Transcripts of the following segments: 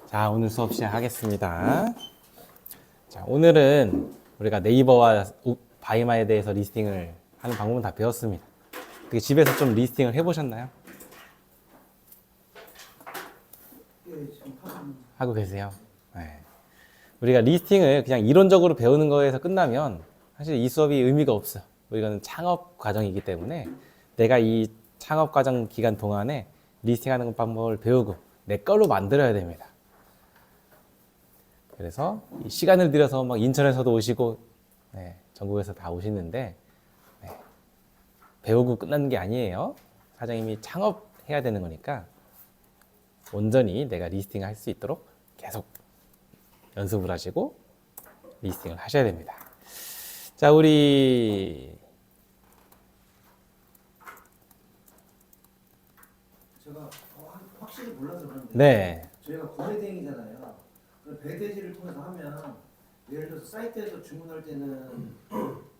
자, 오늘 수업 시작하겠습니다. 자, 오늘은 우리가 네이버와 바이마에 대해서 리스팅을 하는 방법은 다 배웠습니다. 어떻게 집에서 좀 리스팅을 해보셨나요? 예, 지금 하고 계세요? 네. 우리가 리스팅을 그냥 이론적으로 배우는 거에서 끝나면 사실 이 수업이 의미가 없어요. 이거는 창업 과정이기 때문에 내가 이 창업 과정 기간 동안에 리스팅하는 방법을 배우고 내 걸로 만들어야 됩니다. 그래서 이 시간을 들여서 막 인천에서도 오시고 전국에서 다 오시는데 배우고 끝나는 게 아니에요. 사장님이 창업해야 되는 거니까 온전히 내가 리스팅을 할 수 있도록 계속 연습을 하시고 리스팅을 하셔야 됩니다. 자, 우리 제가 확실히 몰라서 그런데 네, 저희가 구매대행이잖아요. 그 배대지를 통해서 하면 예를 들어서 사이트에서 주문할 때는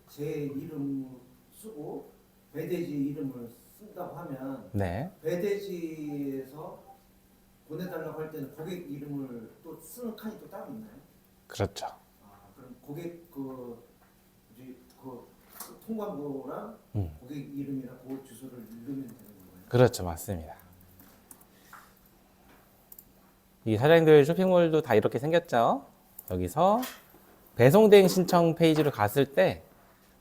제 이름 쓰고 배대지 이름을 쓴다고 하면 네, 배대지에서 보내달라고 할 때는 고객 이름을 또 쓰는 칸이 또 따로 있나요? 그렇죠. 그럼 고객 그 통관부랑 고객 이름이랑 고객 주소를 넣으면 되는 거예요? 그렇죠, 맞습니다. 이 사장님들 쇼핑몰도 다 이렇게 생겼죠. 여기서 배송대행 신청 페이지로 갔을 때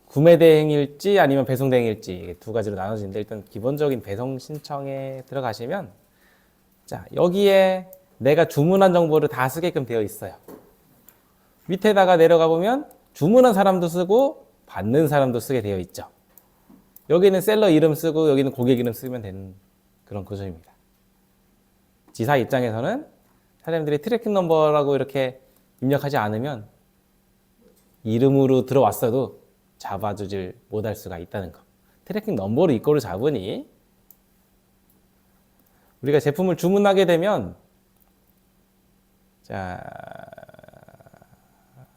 구매대행일지 아니면 배송대행일지 두 가지로 나눠지는데, 일단 기본적인 배송 신청에 들어가시면 자, 여기에 내가 주문한 정보를 다 쓰게끔 되어 있어요. 밑에다가 내려가 보면 주문한 사람도 쓰고 받는 사람도 쓰게 되어 있죠. 여기는 셀러 이름 쓰고 여기는 고객 이름 쓰면 되는 그런 구조입니다. 지사 입장에서는 사장님들이 트래킹 넘버라고 이렇게 입력하지 않으면 이름으로 들어왔어도 잡아주질 못할 수가 있다는 거. 트래킹 넘버로 이거를 잡으니 우리가 제품을 주문하게 되면 자,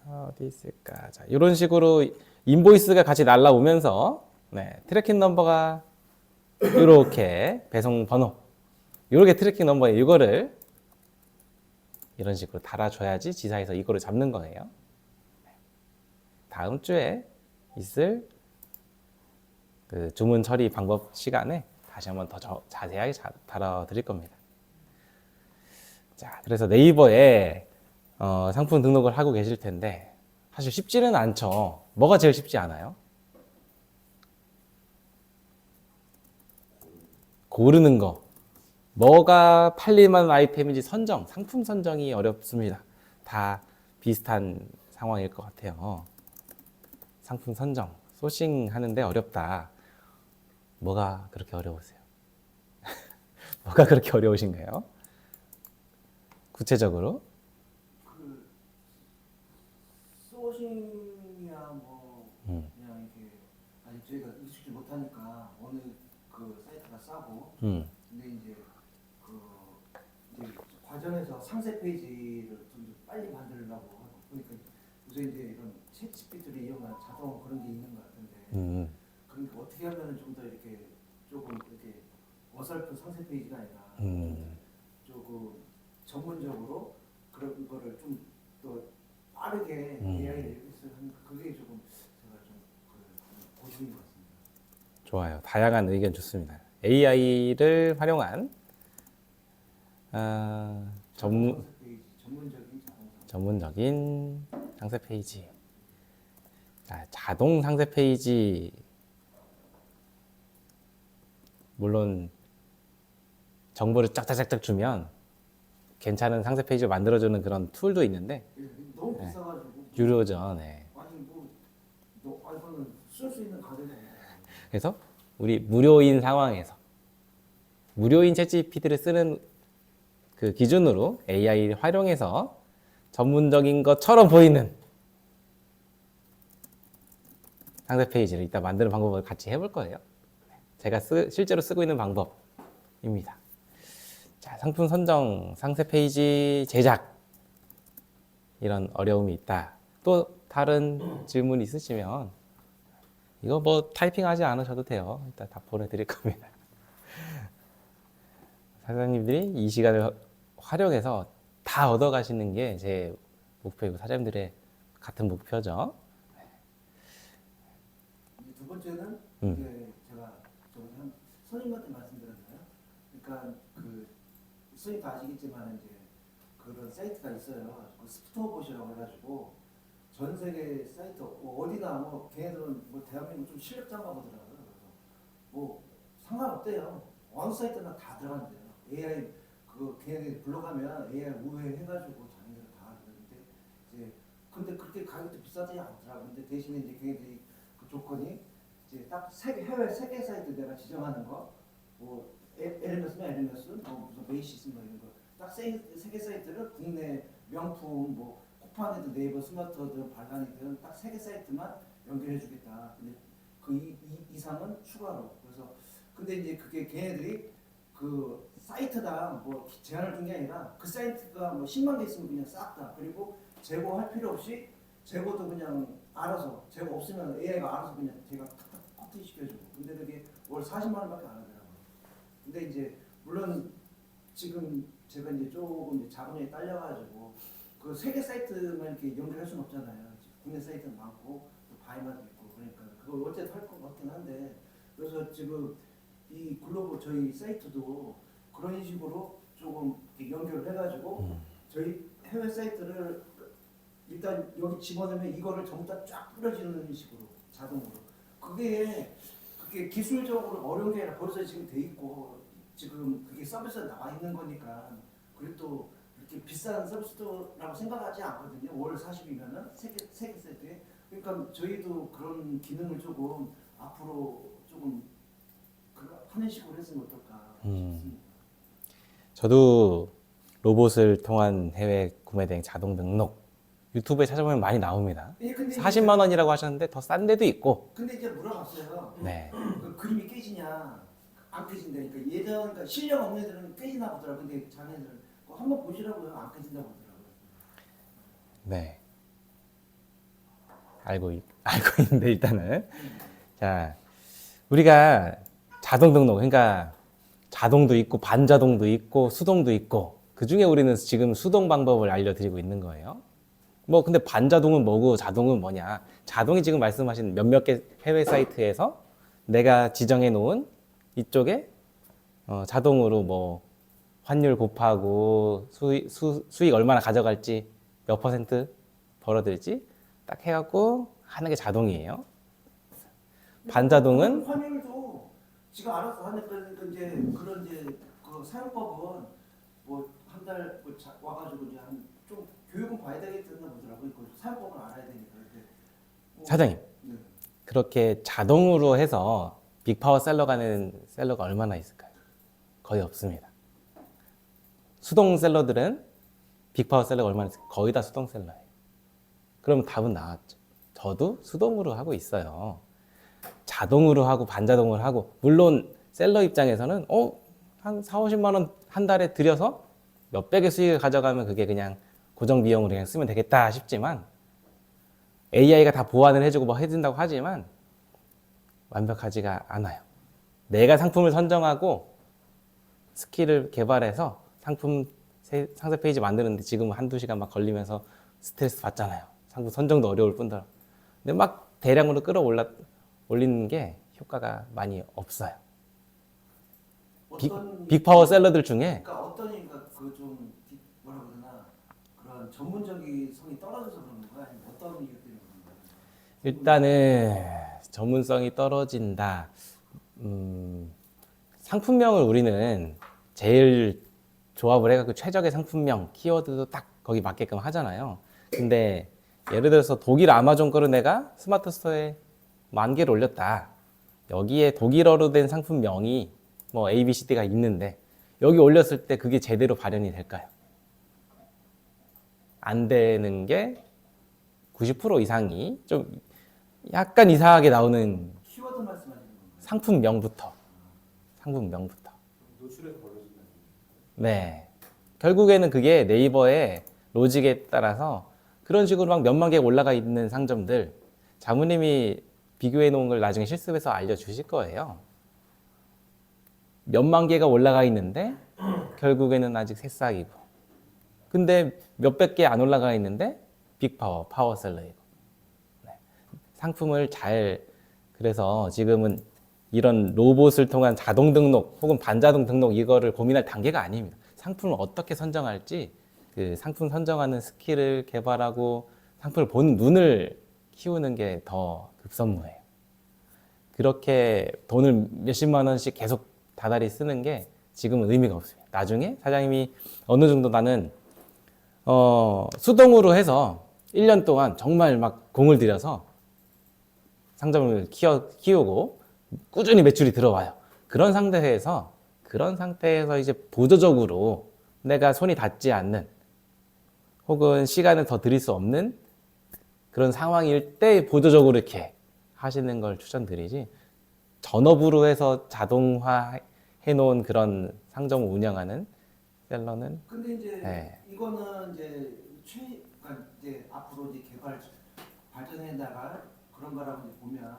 어디 있을까? 자, 이런 식으로 인보이스가 같이 날라오면서 트래킹 넘버가 이렇게 배송 번호, 이렇게 트래킹 넘버에 이거를 이런 식으로 달아줘야지 지사에서 이거를 잡는 거예요. 다음 주에 있을 그 주문 처리 방법 시간에 다시 한번 더 자세하게 다뤄드릴 겁니다. 자, 그래서 네이버에 상품 등록을 하고 계실 텐데 사실 쉽지는 않죠. 뭐가 제일 쉽지 않아요? 고르는 거. 뭐가 팔릴만한 아이템인지 상품 선정이 어렵습니다. 다 비슷한 상황일 것 같아요. 상품 선정, 소싱 하는데 어렵다. 뭐가 그렇게 어려우세요? 뭐가 그렇게 어려우신가요? 구체적으로? 그 소싱이야 뭐 그냥 이렇게 아직 저희가 익숙지 못하니까 어느 그 사이트가 싸고 근데 이제 이제 과정에서 상세 페이지를 좀 빨리 만들려고 하고 보니까 요새 이제 이런 챗GPT를 이용한 자동 그런 게 있는 것 같은데 그러니까 어떻게 하면 좀 더 이렇게 조금 이렇게 어설픈 상세 페이지가 아니라 조금 전문적으로 그런 거를 좀 더 빠르게 AI를 하는 그게 조금 제가 좀 고민인 것 같습니다. 좋아요. 다양한 의견 좋습니다. AI를 활용한 전문적인 상세 페이지. 자, 자동 상세 페이지. 물론 정보를 짝짝짝짝 주면 괜찮은 상세 페이지를 만들어주는 그런 툴도 있는데 너무 비싸가지고 유료죠. 네. 아니 이거는 쓸 수 있는 가격이 아니에요. 그래서 우리 무료인 상황에서 무료인 챗GPT를 쓰는 그 기준으로 AI를 활용해서 전문적인 것처럼 보이는 상세 페이지를 이따 만드는 방법을 같이 해볼 거예요. 제가 실제로 쓰고 있는 방법입니다. 자, 상품 선정, 상세 페이지 제작, 이런 어려움이 있다. 또 다른 질문 있으시면 이거 뭐 타이핑하지 않으셔도 돼요. 일단 다 보내드릴 겁니다. 사장님들이 이 시간을 활용해서 다 얻어가시는 게 제 목표이고 사장님들의 같은 목표죠. 이제 두 번째는 음. 이제 제가 저번에 한 선임한테 말씀드렸나요? 그러니까 그 선임 다 아시겠지만 이제 그런 사이트가 있어요. 그 스토어봇이라고 해가지고 전 세계 사이트 어디나 뭐 걔네들은 뭐 대한민국 좀 실력자인가 보더라고요. 그래서 뭐 상관없대요. 어느 사이트나 다 들어간대요. AI 그 걔네들 불러가면 AI 우회해가지고 자기들 다 하는데 이제 근데 그렇게 가격도 비싸지 않더라고. 근데 대신에 이제 걔네들이 그 조건이 이제 딱 해외 세계 사이트 내가 지정하는 거, 뭐 에르메스면 에르메스, 뭐 무슨 베이시스 뭐 이런 거, 딱 세계 사이트를 국내 명품 뭐 쿠팡이든 네이버 스마트든 발란이든 딱 세계 사이트만 연결해주겠다. 근데 그 이상은 추가로. 그래서 근데 이제 그게 걔네들이 그 사이트당 뭐 제한을 둔 게 아니라 그 사이트가 뭐 10만 개 있으면 그냥 싹 다. 그리고 제고할 필요 없이 재고도 그냥 알아서 재고 없으면 AI가 알아서 그냥 제가 탁탁 커트 시켜주고. 근데 그게 월 40만 원밖에 안 하더라고요. 근데 이제 물론 지금 제가 이제 조금 이제 자금이 딸려가지고 그 세계 사이트만 이렇게 연결할 수는 없잖아요. 국내 사이트는 많고 또 바이마도 있고 그러니까 그걸 어쨌든 할 것 같긴 한데 그래서 지금 이 글로벌 저희 사이트도 그런 식으로 조금 이렇게 연결을 해가지고 저희 해외 사이트를 일단 여기 집어넣으면 이거를 전부 다 쫙 뿌려지는 식으로 자동으로 그게 기술적으로 어려운 게 아니라 벌써 지금 돼 있고 지금 그게 서비스에 나와 있는 거니까 그리고 또 이렇게 비싼 서비스라고 생각하지 않거든요. 월 40이면은 세계 세트에 그러니까 저희도 그런 기능을 조금 앞으로 조금 하는 식으로 했으면 어떨까 싶습니다. 저도 로봇을 통한 해외 구매 대행 자동 등록 유튜브에 찾아보면 많이 나옵니다. 예, 근데 40만 원이라고 하셨는데 더 싼 데도 있고. 근데 이제 물어봤어요. 네. 그 그림이 깨지냐 안 깨진다니까 예전 그러니까 실력 없는 애들은 깨지나 보더라고. 근데 자네들은 한번 보시라고요. 안 깨진다고 하더라고요. 네. 알고 있는데 일단은 자, 우리가 자동 등록 그러니까 자동도 있고 반자동도 있고 수동도 있고 그중에 우리는 지금 수동 방법을 알려드리고 있는 거예요. 뭐 근데 반자동은 뭐고 자동은 뭐냐? 자동이 지금 말씀하신 몇몇 개 해외 사이트에서 내가 지정해 놓은 이쪽에 자동으로 뭐 환율 곱하고 수익 얼마나 가져갈지 몇 퍼센트 벌어들지 딱 해갖고 하는 게 자동이에요. 반자동은 환율도 지가 알아서 하니까 그러니까 이제 그런 이제 그 사용법은 뭐 한 달 와가지고 이제 좀 교육은 봐야 되겠나 보더라고요. 그 사용법을 알아야 되니까. 사장님 네. 그렇게 자동으로 해서 빅파워 셀러 가는 셀러가 얼마나 있을까요? 거의 없습니다. 수동 셀러들은 빅파워 셀러가 얼마나 있을까요? 거의 다 수동 셀러예요. 그럼 답은 나왔죠. 저도 수동으로 하고 있어요. 자동으로 하고 반자동으로 하고 물론 셀러 입장에서는 한 4, 50만 원 한 달에 들여서 몇백의 수익을 가져가면 그게 그냥 고정 비용으로 그냥 쓰면 되겠다 싶지만 AI가 다 보완을 해주고 뭐 해준다고 하지만 완벽하지가 않아요. 내가 상품을 선정하고 스킬을 개발해서 상품 상세 페이지 만드는데 지금 한두 시간 막 걸리면서 스트레스 받잖아요. 상품 선정도 어려울 뿐더러. 근데 막 대량으로 올리는 게 효과가 많이 없어요. 빅파워 셀러들 중에 그러니까 어떠니까 그 좀 뭐라 그러나 그런 전문적인 성이 떨어져서 그런 건가 아니면 어떤 이유 때문에 그런 거야? 일단은 전문성이 떨어진다. 상품명을 우리는 제일 조합을 해갖고 최적의 상품명, 키워드도 딱 거기 맞게끔 하잖아요. 근데 예를 들어서 독일 아마존 거를 내가 스마트 스토어에 10,000개를 올렸다. 여기에 독일어로 된 상품명이 뭐 A, B, C, D가 있는데 여기 올렸을 때 그게 제대로 발현이 될까요? 안 되는 게 90% 이상이 좀 약간 이상하게 나오는 키워드 말씀하시는 건가요? 상품명부터. 노출에서 벌어진다는 네. 결국에는 그게 네이버의 로직에 따라서 그런 식으로 막 몇만 개 올라가 있는 상점들 자무님이 비교해 놓은 걸 나중에 실습해서 알려주실 거예요. 몇만 개가 올라가 있는데 결국에는 아직 새싹이고 근데 몇백 개 안 올라가 있는데 빅파워, 파워셀러이고. 네. 상품을 잘, 그래서 지금은 이런 로봇을 통한 자동 등록 혹은 반자동 등록 이거를 고민할 단계가 아닙니다. 상품을 어떻게 선정할지 그 상품 선정하는 스킬을 개발하고 상품을 보는 눈을 키우는 게 더 급선무예요. 그렇게 돈을 몇십만 원씩 계속 다달이 쓰는 게 지금은 의미가 없습니다. 나중에 사장님이 어느 정도 나는 수동으로 해서 1년 동안 정말 막 공을 들여서 상점을 키우고 꾸준히 매출이 들어와요. 그런 상태에서 이제 보조적으로 내가 손이 닿지 않는 혹은 시간을 더 들일 수 없는 그런 상황일 때 보조적으로 이렇게 하시는 걸 추천드리지, 전업으로 해서 자동화 해놓은 그런 상점을 운영하는 셀러는. 근데 이제 네. 이거는 이제 그러니까 이제 앞으로 이제 발전해 나갈 그런 거라고 이제 보면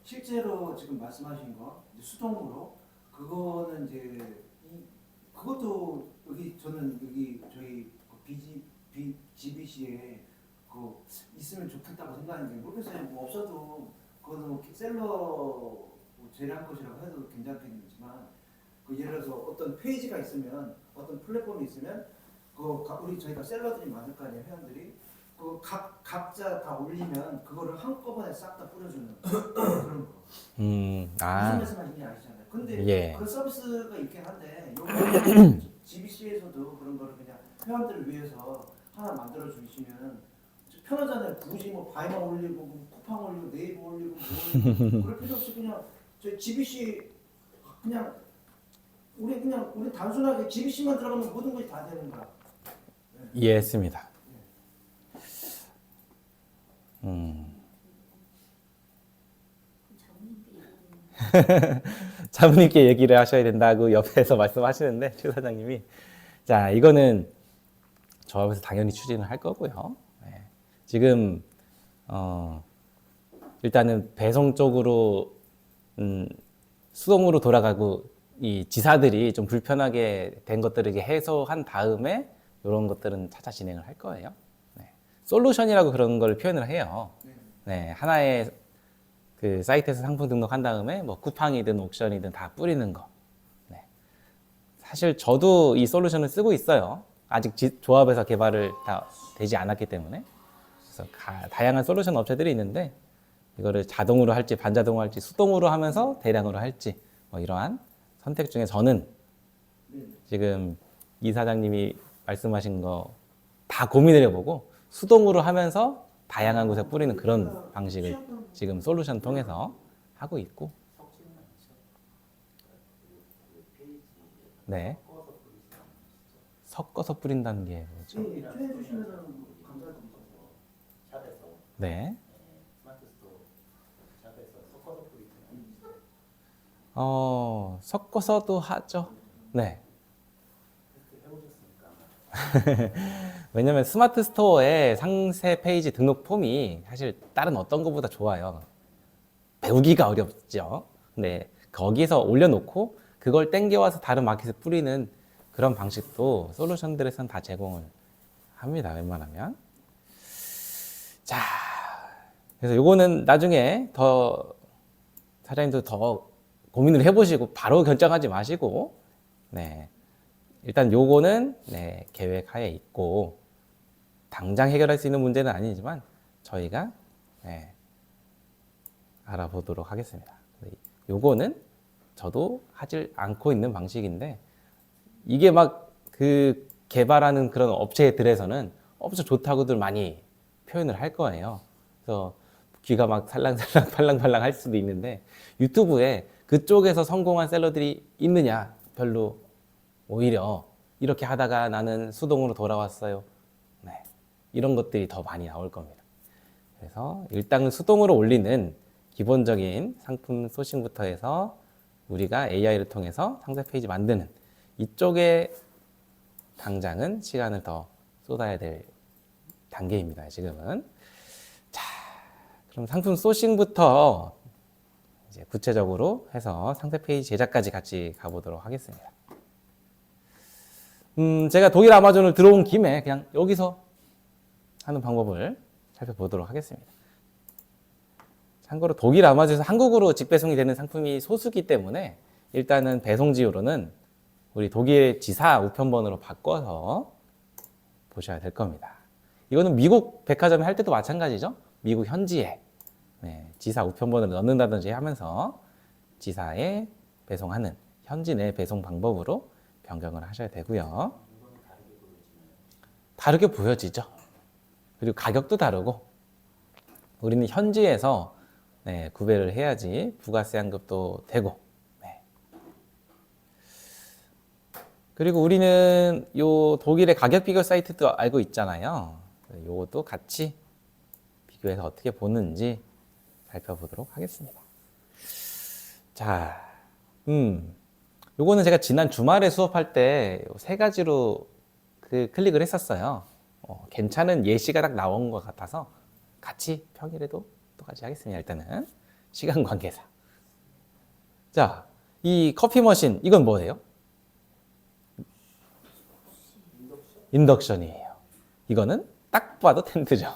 실제로 지금 말씀하신 거 이제 수동으로 그거는 이제 그것도 여기 저는 여기 저희 GBC에 그 있으면 좋겠다고 생각하는 게 모르겠어요. 뭐 없어도 그거는 뭐 셀러 뭐 제외한 것이라고 해도 괜찮겠지만 그 예를 들어서 어떤 페이지가 있으면 어떤 플랫폼이 있으면 우리 저희가 셀러들이 많을 거 아니에요, 회원들이. 각자 다 올리면 그거를 한꺼번에 싹 다 뿌려주는 그런 거. 무슨 말씀하시는지 아시잖아요. 근데 예. 그 서비스가 있긴 한데 여기 GBC에서도 그런 거를 그냥 회원들을 위해서 하나 만들어 주시면 편하잖아요. 굳이 뭐 바이만 올리고 뭐 쿠팡 올리고 네이버 올리고 뭐 그럴 필요 없이 그냥 저희 GBC 그냥 우리 단순하게 GBC만 들어가면 모든 것이 다 되는 거야. 이해했습니다. 자부님께 얘기를 하셔야 된다고 옆에서 말씀하시는데 최 사장님이, 자, 이거는 조합에서 당연히 추진을 할 거고요. 네. 지금 일단은 배송 쪽으로 수동으로 돌아가고 이 지사들이 좀 불편하게 된 것들을 이렇게 해소한 다음에 이런 것들은 차차 진행을 할 거예요. 네. 솔루션이라고 그런 걸 표현을 해요. 네. 하나의 그 사이트에서 상품 등록한 다음에 뭐 쿠팡이든 옥션이든 다 뿌리는 거. 네. 사실 저도 이 솔루션을 쓰고 있어요. 아직 조합에서 개발을 다 되지 않았기 때문에. 그래서 다양한 솔루션 업체들이 있는데 이거를 자동으로 할지 반자동으로 할지 수동으로 하면서 대량으로 할지 뭐 이러한 선택 중에 저는 지금 이 사장님이 말씀하신 거 다 고민을 해보고 수동으로 하면서 다양한 곳에 뿌리는 그런 방식을 지금 솔루션 통해서 하고 있고. 네. 섞어서 뿌린다는 게 뭐죠? 해주시면 감사드리죠. 네. 섞어서도 하죠. 네. 왜냐면 스마트 스토어의 상세 페이지 등록 폼이 사실 다른 어떤 것보다 좋아요. 배우기가 어렵죠. 근데 거기서 올려놓고 그걸 땡겨와서 다른 마켓에 뿌리는 그런 방식도 솔루션들에서는 다 제공을 합니다. 웬만하면. 자, 그래서 요거는 나중에 더 사장님도 더 고민을 해보시고 바로 결정하지 마시고, 네. 일단 요거는 네, 계획하에 있고 당장 해결할 수 있는 문제는 아니지만 저희가 네, 알아보도록 하겠습니다. 요거는 저도 하질 않고 있는 방식인데 이게 막 그 개발하는 그런 업체들에서는 엄청 좋다고들 많이 표현을 할 거예요. 그래서 귀가 막 살랑살랑 팔랑팔랑 할 수도 있는데 유튜브에 그쪽에서 성공한 셀러들이 있느냐? 별로. 오히려 이렇게 하다가 나는 수동으로 돌아왔어요. 네, 이런 것들이 더 많이 나올 겁니다. 그래서 일단 수동으로 올리는 기본적인 상품 소싱부터 해서 우리가 AI를 통해서 상세 페이지 만드는 이쪽에 당장은 시간을 더 쏟아야 될 단계입니다. 지금은. 자, 그럼 상품 소싱부터 이제 구체적으로 해서 상세 페이지 제작까지 같이 가보도록 하겠습니다. 제가 독일 아마존을 들어온 김에 그냥 여기서 하는 방법을 살펴보도록 하겠습니다. 참고로 독일 아마존에서 한국으로 직배송이 되는 상품이 소수기 때문에 일단은 배송지로는 우리 독일 지사 우편번호로 바꿔서 보셔야 될 겁니다. 이거는 미국 백화점에 할 때도 마찬가지죠. 미국 현지에 지사 우편번호를 넣는다든지 하면서 지사에 배송하는 현지 내 배송 방법으로 변경을 하셔야 되고요. 다르게 보여지죠. 그리고 가격도 다르고 우리는 현지에서 구매를 해야지 부가세 환급도 되고 그리고 우리는 요 독일의 가격 비교 사이트도 알고 있잖아요. 요것도 같이 비교해서 어떻게 보는지 살펴보도록 하겠습니다. 자, 요거는 제가 지난 주말에 수업할 때 세 가지로 클릭을 했었어요. 괜찮은 예시가 딱 나온 것 같아서 같이 평일에도 똑같이 하겠습니다. 일단은 시간 관계상. 자, 이 커피 머신 이건 뭐예요? 인덕션이에요. 이거는 딱 봐도 텐트죠.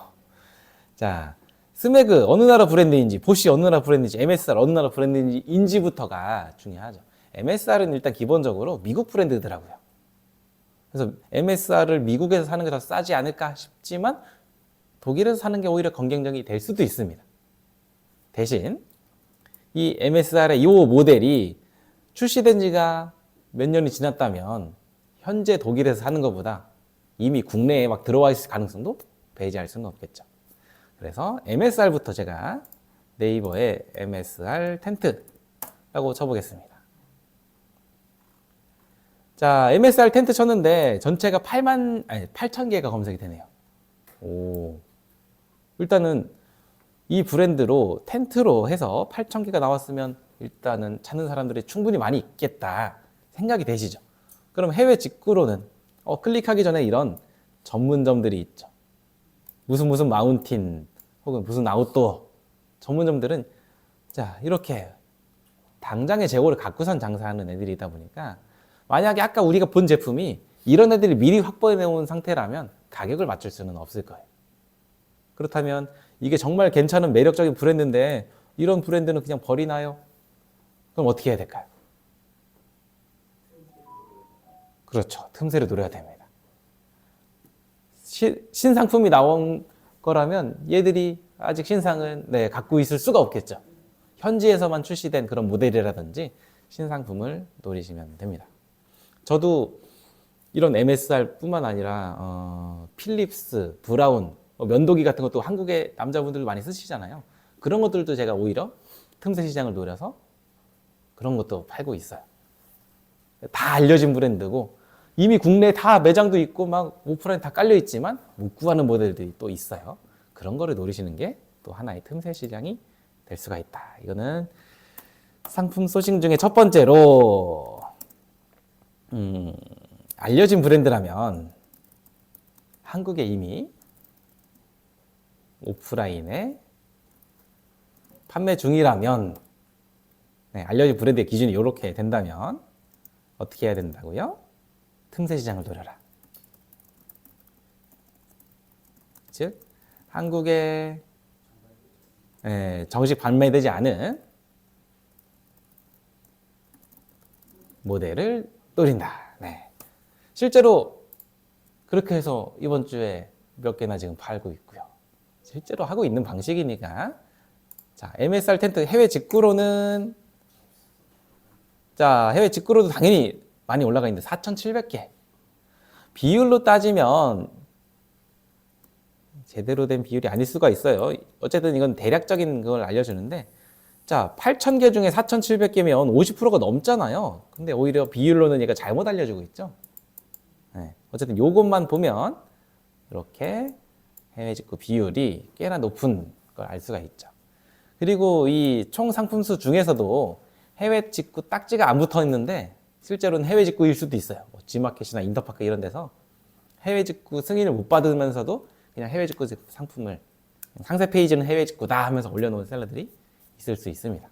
자, 스매그 어느 나라 브랜드인지, 보쉬 어느 나라 브랜드인지, MSR 어느 나라 브랜드인지부터가 중요하죠. MSR은 일단 기본적으로 미국 브랜드더라고요. 그래서 MSR을 미국에서 사는 게 더 싸지 않을까 싶지만 독일에서 사는 게 오히려 경쟁력이 될 수도 있습니다. 대신 이 MSR의 이 모델이 출시된 지가 몇 년이 지났다면 현재 독일에서 사는 것보다 이미 국내에 막 들어와 있을 가능성도 배제할 수는 없겠죠. 그래서 MSR부터 제가 네이버에 MSR 텐트라고 쳐보겠습니다. 자, MSR 텐트 쳤는데 전체가 8,000개가 검색이 되네요. 오. 일단은 이 브랜드로 텐트로 해서 8,000개가 나왔으면 일단은 찾는 사람들이 충분히 많이 있겠다 생각이 되시죠. 그럼 해외 직구로는 클릭하기 전에 이런 전문점들이 있죠. 무슨 마운틴 혹은 무슨 아웃도어 전문점들은 자 이렇게 당장의 재고를 갖고선 장사하는 애들이다 보니까 만약에 아까 우리가 본 제품이 이런 애들이 미리 확보해 놓은 상태라면 가격을 맞출 수는 없을 거예요. 그렇다면 이게 정말 괜찮은 매력적인 브랜드인데 이런 브랜드는 그냥 버리나요? 그럼 어떻게 해야 될까요? 그렇죠. 틈새를 노려야 됩니다. 신상품이 나온 거라면 얘들이 아직 신상은 갖고 있을 수가 없겠죠. 현지에서만 출시된 그런 모델이라든지 신상품을 노리시면 됩니다. 저도 이런 MSR 뿐만 아니라 필립스, 브라운, 면도기 같은 것도 한국의 남자분들 많이 쓰시잖아요. 그런 것들도 제가 오히려 틈새 시장을 노려서 그런 것도 팔고 있어요. 다 알려진 브랜드고 이미 국내에 다 매장도 있고 막 오프라인 다 깔려 있지만 못 구하는 모델들이 또 있어요. 그런 거를 노리시는 게 또 하나의 틈새 시장이 될 수가 있다. 이거는 상품 소싱 중에 첫 번째로 알려진 브랜드라면 한국에 이미 오프라인에 판매 중이라면 알려진 브랜드의 기준이 이렇게 된다면 어떻게 해야 된다고요? 틈새 시장을 노려라. 즉 한국에 정식 판매되지 않은 모델을 노린다. 실제로 그렇게 해서 이번 주에 몇 개나 지금 팔고 있고요. 실제로 하고 있는 방식이니까. 자, MSR 텐트 해외 직구로는 해외 직구로도 당연히 많이 올라가 있는데 4,700개. 비율로 따지면 제대로 된 비율이 아닐 수가 있어요. 어쨌든 이건 대략적인 걸 알려주는데 자, 8,000개 중에 4,700개면 50%가 넘잖아요. 근데 오히려 비율로는 얘가 잘못 알려주고 있죠. 어쨌든 요것만 보면 이렇게 해외 직구 비율이 꽤나 높은 걸 알 수가 있죠. 그리고 이 총 상품수 중에서도 해외 직구 딱지가 안 붙어 있는데 실제로는 해외 직구일 수도 있어요. 뭐 G마켓이나 인터파크 이런 데서 해외 직구 승인을 못 받으면서도 그냥 해외 직구 상품을 상세 페이지는 해외 직구다 하면서 올려놓은 셀러들이 있을 수 있습니다.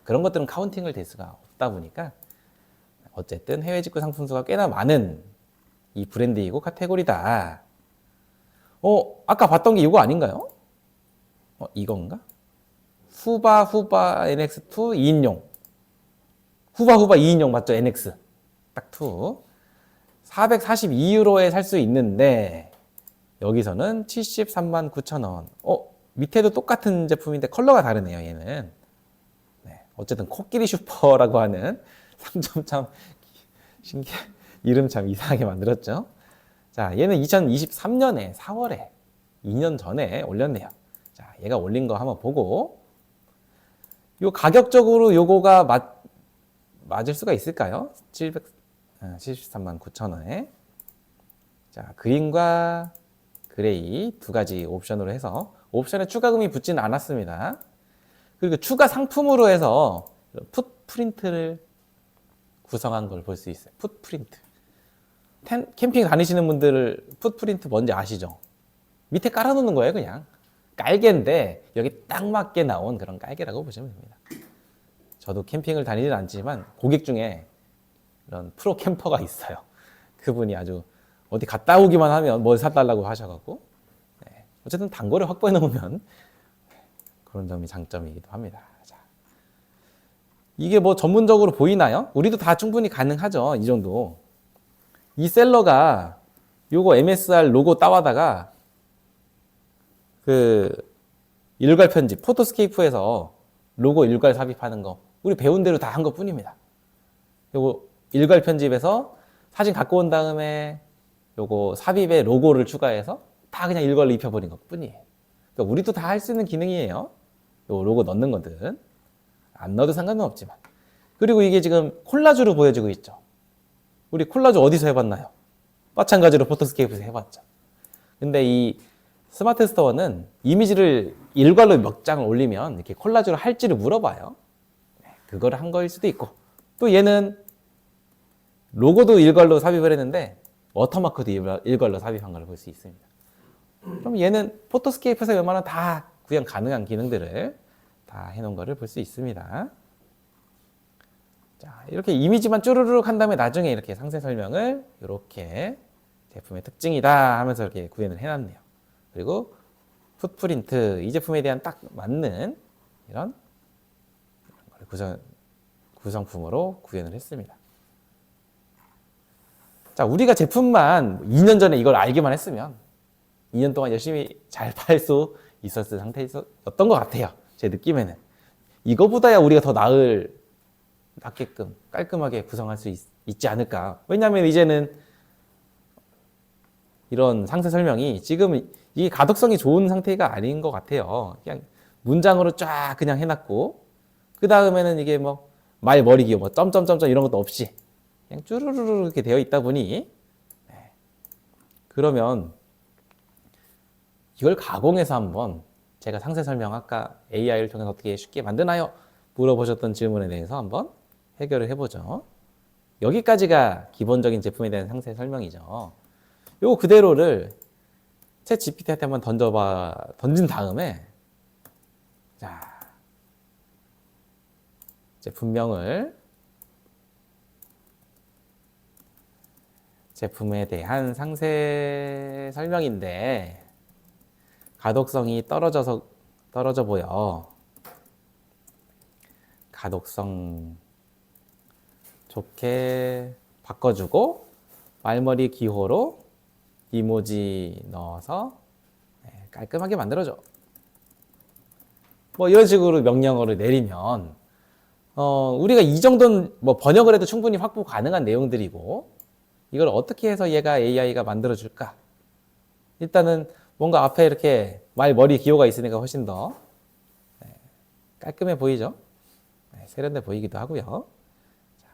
그런 것들은 카운팅을 될 수가 없다 보니까 어쨌든 해외 직구 상품수가 꽤나 많은 이 브랜드이고 카테고리다. 아까 봤던 게 이거 아닌가요? 이건가? 후바 NX2 2인용. 후바 2인용 맞죠? NX. 딱 2. 442유로에 살 수 있는데 여기서는 73만 9천 원. 밑에도 똑같은 제품인데 컬러가 다르네요, 얘는. 네, 어쨌든 코끼리 슈퍼라고 하는 상점 참 이름 참 이상하게 만들었죠. 자, 얘는 2023년에 4월에 2년 전에 올렸네요. 자, 얘가 올린 거 한번 보고 요 가격적으로 요거가 맞을 수가 있을까요? 73만 9천 원에. 자, 그린과 그레이 두 가지 옵션으로 해서 옵션에 추가금이 붙지는 않았습니다. 그리고 추가 상품으로 해서 풋프린트를 구성한 걸 볼 수 있어요. 풋프린트. 캠핑 다니시는 분들 풋프린트 뭔지 아시죠? 밑에 깔아놓는 거예요, 그냥. 깔개인데 여기 딱 맞게 나온 그런 깔개라고 보시면 됩니다. 저도 캠핑을 다니진 않지만 고객 중에 이런 프로 캠퍼가 있어요. 그분이 아주 어디 갔다 오기만 하면 뭘 사달라고 하셔갖고, 네. 어쨌든 단거를 확보해 놓으면 그런 점이 장점이기도 합니다. 자, 이게 뭐 전문적으로 보이나요? 우리도 다 충분히 가능하죠. 이 정도. 이 셀러가 요거 MSR 로고 따와다가 그 일괄 편집, 포토스케이프에서 로고 일괄 삽입하는 거 우리 배운 대로 다 한 것 뿐입니다. 요거 일괄 편집에서 사진 갖고 온 다음에 요거 삽입에 로고를 추가해서 다 그냥 일괄로 입혀버린 것 뿐이에요. 그러니까 우리도 다 할 수 있는 기능이에요. 요 로고 넣는 거든. 안 넣어도 상관은 없지만. 그리고 이게 지금 콜라주로 보여지고 있죠. 우리 콜라주 어디서 해봤나요? 마찬가지로 포토스케이프에서 해봤죠. 근데 이 스마트 스토어는 이미지를 일괄로 몇 장을 올리면 이렇게 콜라주로 할지를 물어봐요. 그거를 한 거일 수도 있고, 또 얘는 로고도 일괄로 삽입을 했는데 워터마크도 일괄로 삽입한 걸 볼 수 있습니다. 그럼 얘는 포토스케이프에서 웬만하면 다 구현 가능한 기능들을 다 해놓은 거를 볼 수 있습니다. 자, 이렇게 이미지만 쭈르륵 한 다음에 나중에 이렇게 상세 설명을 이렇게 제품의 특징이다 하면서 이렇게 구현을 해놨네요. 그리고 풋프린트, 이 제품에 대한 딱 맞는 이런 구성품으로 구현을 했습니다. 자, 우리가 제품만 2년 전에 이걸 알기만 했으면 2년 동안 열심히 잘 팔 수 있었을 상태였던 것 같아요. 제 느낌에는. 이거보다야 우리가 더 낫게끔 깔끔하게 구성할 수 있지 않을까. 왜냐하면 이제는 이런 상세 설명이 지금 이게 가독성이 좋은 상태가 아닌 것 같아요. 그냥 문장으로 쫙 그냥 해놨고, 그 다음에는 이게 뭐 말머리 기호, 뭐 점점점점 이런 것도 없이 그냥 쭈루루루 이렇게 되어 있다 보니, 그러면 이걸 가공해서 한번 제가 상세 설명 아까 AI를 통해서 어떻게 쉽게 만드나요? 물어보셨던 질문에 대해서 한번 해결을 해보죠. 여기까지가 기본적인 제품에 대한 상세 설명이죠. 요거 그대로를 챗 GPT한테 한번 던진 다음에, 자, 제품에 대한 상세 설명인데, 가독성이 떨어져 보여. 가독성 좋게 바꿔주고, 말머리 기호로 이모지 넣어서 깔끔하게 만들어줘. 뭐 이런 식으로 명령어를 내리면 우리가 이 정도는 뭐 번역을 해도 충분히 확보 가능한 내용들이고, 이걸 어떻게 해서 얘가 AI가 만들어줄까? 일단은 뭔가 앞에 이렇게 말머리 기호가 있으니까 훨씬 더 깔끔해 보이죠? 세련돼 보이기도 하고요. 자,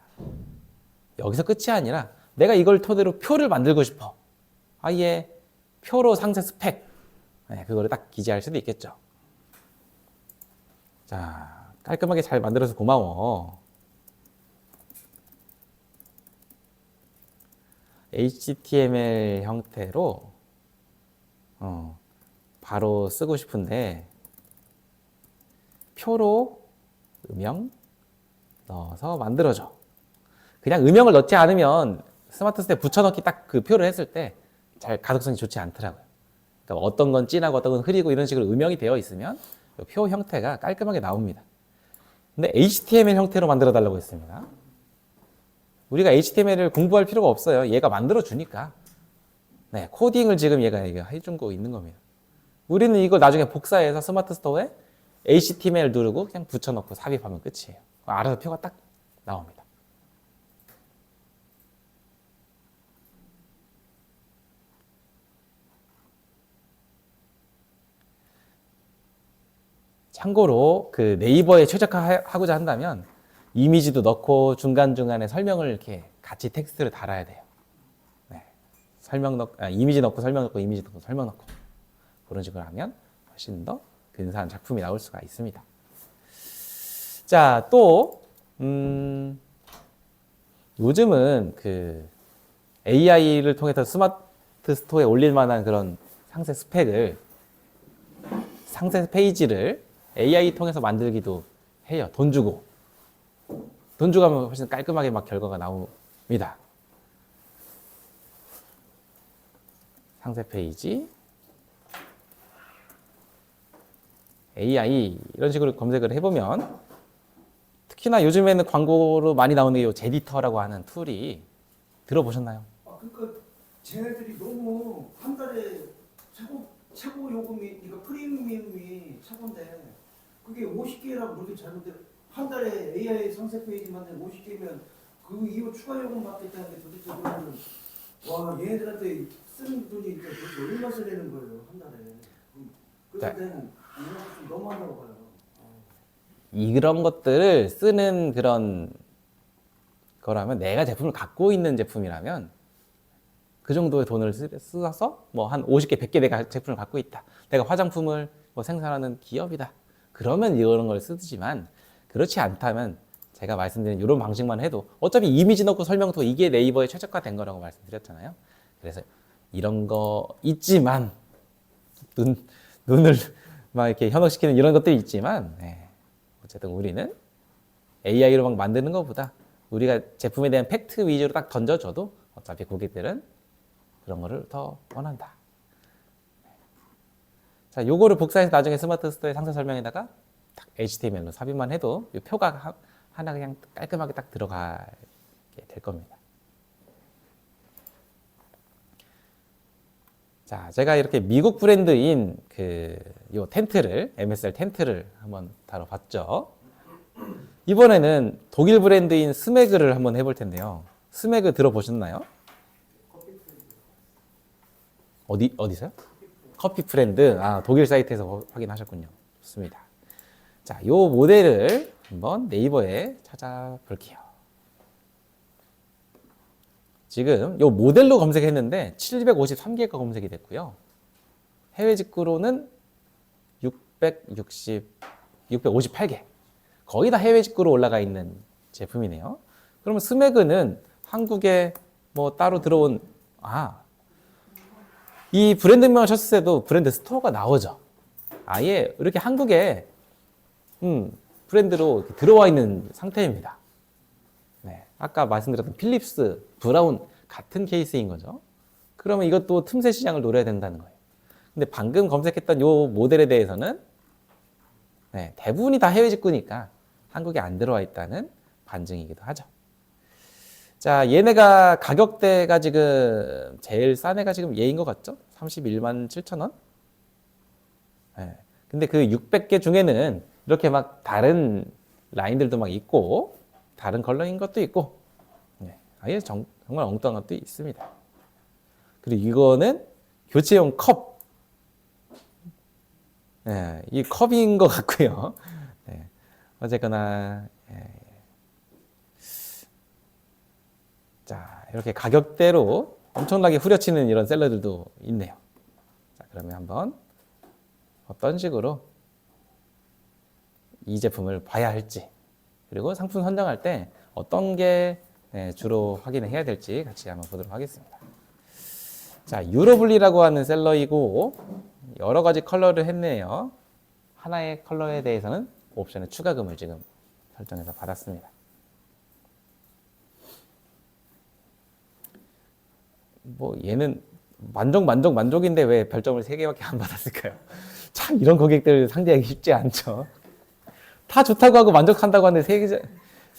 여기서 끝이 아니라 내가 이걸 토대로 표를 만들고 싶어. 아예 표로 상세 스펙, 그거를 딱 기재할 수도 있겠죠. 자, 깔끔하게 잘 만들어서 고마워. HTML 형태로 바로 쓰고 싶은데 표로 음영 넣어서 만들어줘. 그냥 음영을 넣지 않으면 스마트 스토어에 붙여넣기 딱 그 표를 했을 때 잘 가독성이 좋지 않더라고요. 그러니까 어떤 건 진하고 어떤 건 흐리고 이런 식으로 음영이 되어 있으면 표 형태가 깔끔하게 나옵니다. 근데 HTML 형태로 만들어 달라고 했습니다. 우리가 HTML을 공부할 필요가 없어요. 얘가 만들어 주니까. 네, 코딩을 지금 얘가 해준 거 있는 겁니다. 우리는 이걸 나중에 복사해서 스마트 스토어에 HTML 누르고 그냥 붙여넣고 삽입하면 끝이에요. 알아서 표가 딱 나옵니다. 참고로 그 네이버에 최적화하고자 한다면 이미지도 넣고 중간중간에 설명을 이렇게 같이 텍스트를 달아야 돼요. 네. 이미지 넣고 설명 넣고 이미지 넣고 설명 넣고 그런 식으로 하면 훨씬 더 근사한 작품이 나올 수가 있습니다. 자, 또 요즘은 그 AI를 통해서 스마트 스토어에 올릴 만한 그런 상세 페이지를 AI 통해서 만들기도 해요. 돈 주고 하면 훨씬 깔끔하게 막 결과가 나옵니다. 상세 페이지, AI 이런 식으로 검색을 해보면 특히나 요즘에는 광고로 많이 나오는 게 제디터라고 하는 툴이 들어보셨나요? 그러니까 쟤네들이 너무 한 달에 최고 요금이 이거 프리미엄이 최고인데 그게 50개라고 그렇게 잘못돼 한 달에 AI 상세 페이지만 50개면 그 이후 추가 요금 받겠다는 게 도대체 그러면 와 얘네들한테 쓰는 돈이 도대체 얼마 쓰려는 거예요 한 달에. 그래서 내는 이런 거 너무 많이 먹어요. 이런 것들을 쓰는 그런 거라면 내가 제품을 갖고 있는 제품이라면 그 정도의 돈을 써서 뭐 한 50개, 100개 내가 제품을 갖고 있다. 내가 화장품을 뭐 생산하는 기업이다. 그러면 이런 걸 쓰지만 그렇지 않다면 제가 말씀드린 이런 방식만 해도 어차피 이미지 넣고 설명도 이게 네이버에 최적화된 거라고 말씀드렸잖아요. 그래서 이런 거 있지만 눈을 막 이렇게 현혹시키는 이런 것들이 있지만 어쨌든 우리는 AI로 막 만드는 것보다 우리가 제품에 대한 팩트 위주로 딱 던져줘도 어차피 고객들은 그런 거를 더 원한다. 자, 요거를 복사해서 나중에 스마트 스토어의 상세 설명에다가 딱 HTML로 삽입만 해도 이 표가 하나 그냥 깔끔하게 딱 들어가게 될 겁니다. 자, 제가 이렇게 미국 브랜드인 요 텐트를, MSL 텐트를 한번 다뤄봤죠. 이번에는 독일 브랜드인 스매그를 한번 해볼 텐데요. 스매그 들어보셨나요? 어디서요? 커피 프렌드. 독일 사이트에서 확인하셨군요. 좋습니다. 자, 요 모델을 한번 네이버에 찾아볼게요. 지금 요 모델로 검색했는데 753개가 검색이 됐고요. 해외 직구로는 658개. 거의 다 해외 직구로 올라가 있는 제품이네요. 그러면 스매그는 한국에 뭐 따로 들어온, 이 브랜드명을 쳤을 때도 브랜드 스토어가 나오죠. 아예 이렇게 한국에 브랜드로 이렇게 들어와 있는 상태입니다. 네, 아까 말씀드렸던 필립스, 브라운 같은 케이스인 거죠. 그러면 이것도 틈새 시장을 노려야 된다는 거예요. 근데 방금 검색했던 요 모델에 대해서는 대부분이 다 해외 직구니까 한국에 안 들어와 있다는 반증이기도 하죠. 자, 얘네가 가격대가 지금 제일 싼 애가 지금 얘인 것 같죠? 31만 7천 원? 근데 그 600개 중에는 이렇게 막 다른 라인들도 막 있고 다른 컬러인 것도 있고 아예 정말 엉뚱한 것도 있습니다. 그리고 이거는 교체용 컵. 이 컵인 것 같고요. 어쨌거나 자, 이렇게 가격대로 엄청나게 후려치는 이런 셀러들도 있네요. 자, 그러면 한번 어떤 식으로 이 제품을 봐야 할지, 그리고 상품 선정할 때 어떤 게 주로 확인을 해야 될지 같이 한번 보도록 하겠습니다. 자, 유로블리라고 하는 셀러이고 여러 가지 컬러를 했네요. 하나의 컬러에 대해서는 옵션의 추가금을 지금 설정해서 받았습니다. 뭐 얘는 만족인데 왜 별점을 3개밖에 안 받았을까요? 참 이런 고객들 상대하기 쉽지 않죠. 다 좋다고 하고 만족한다고 하는데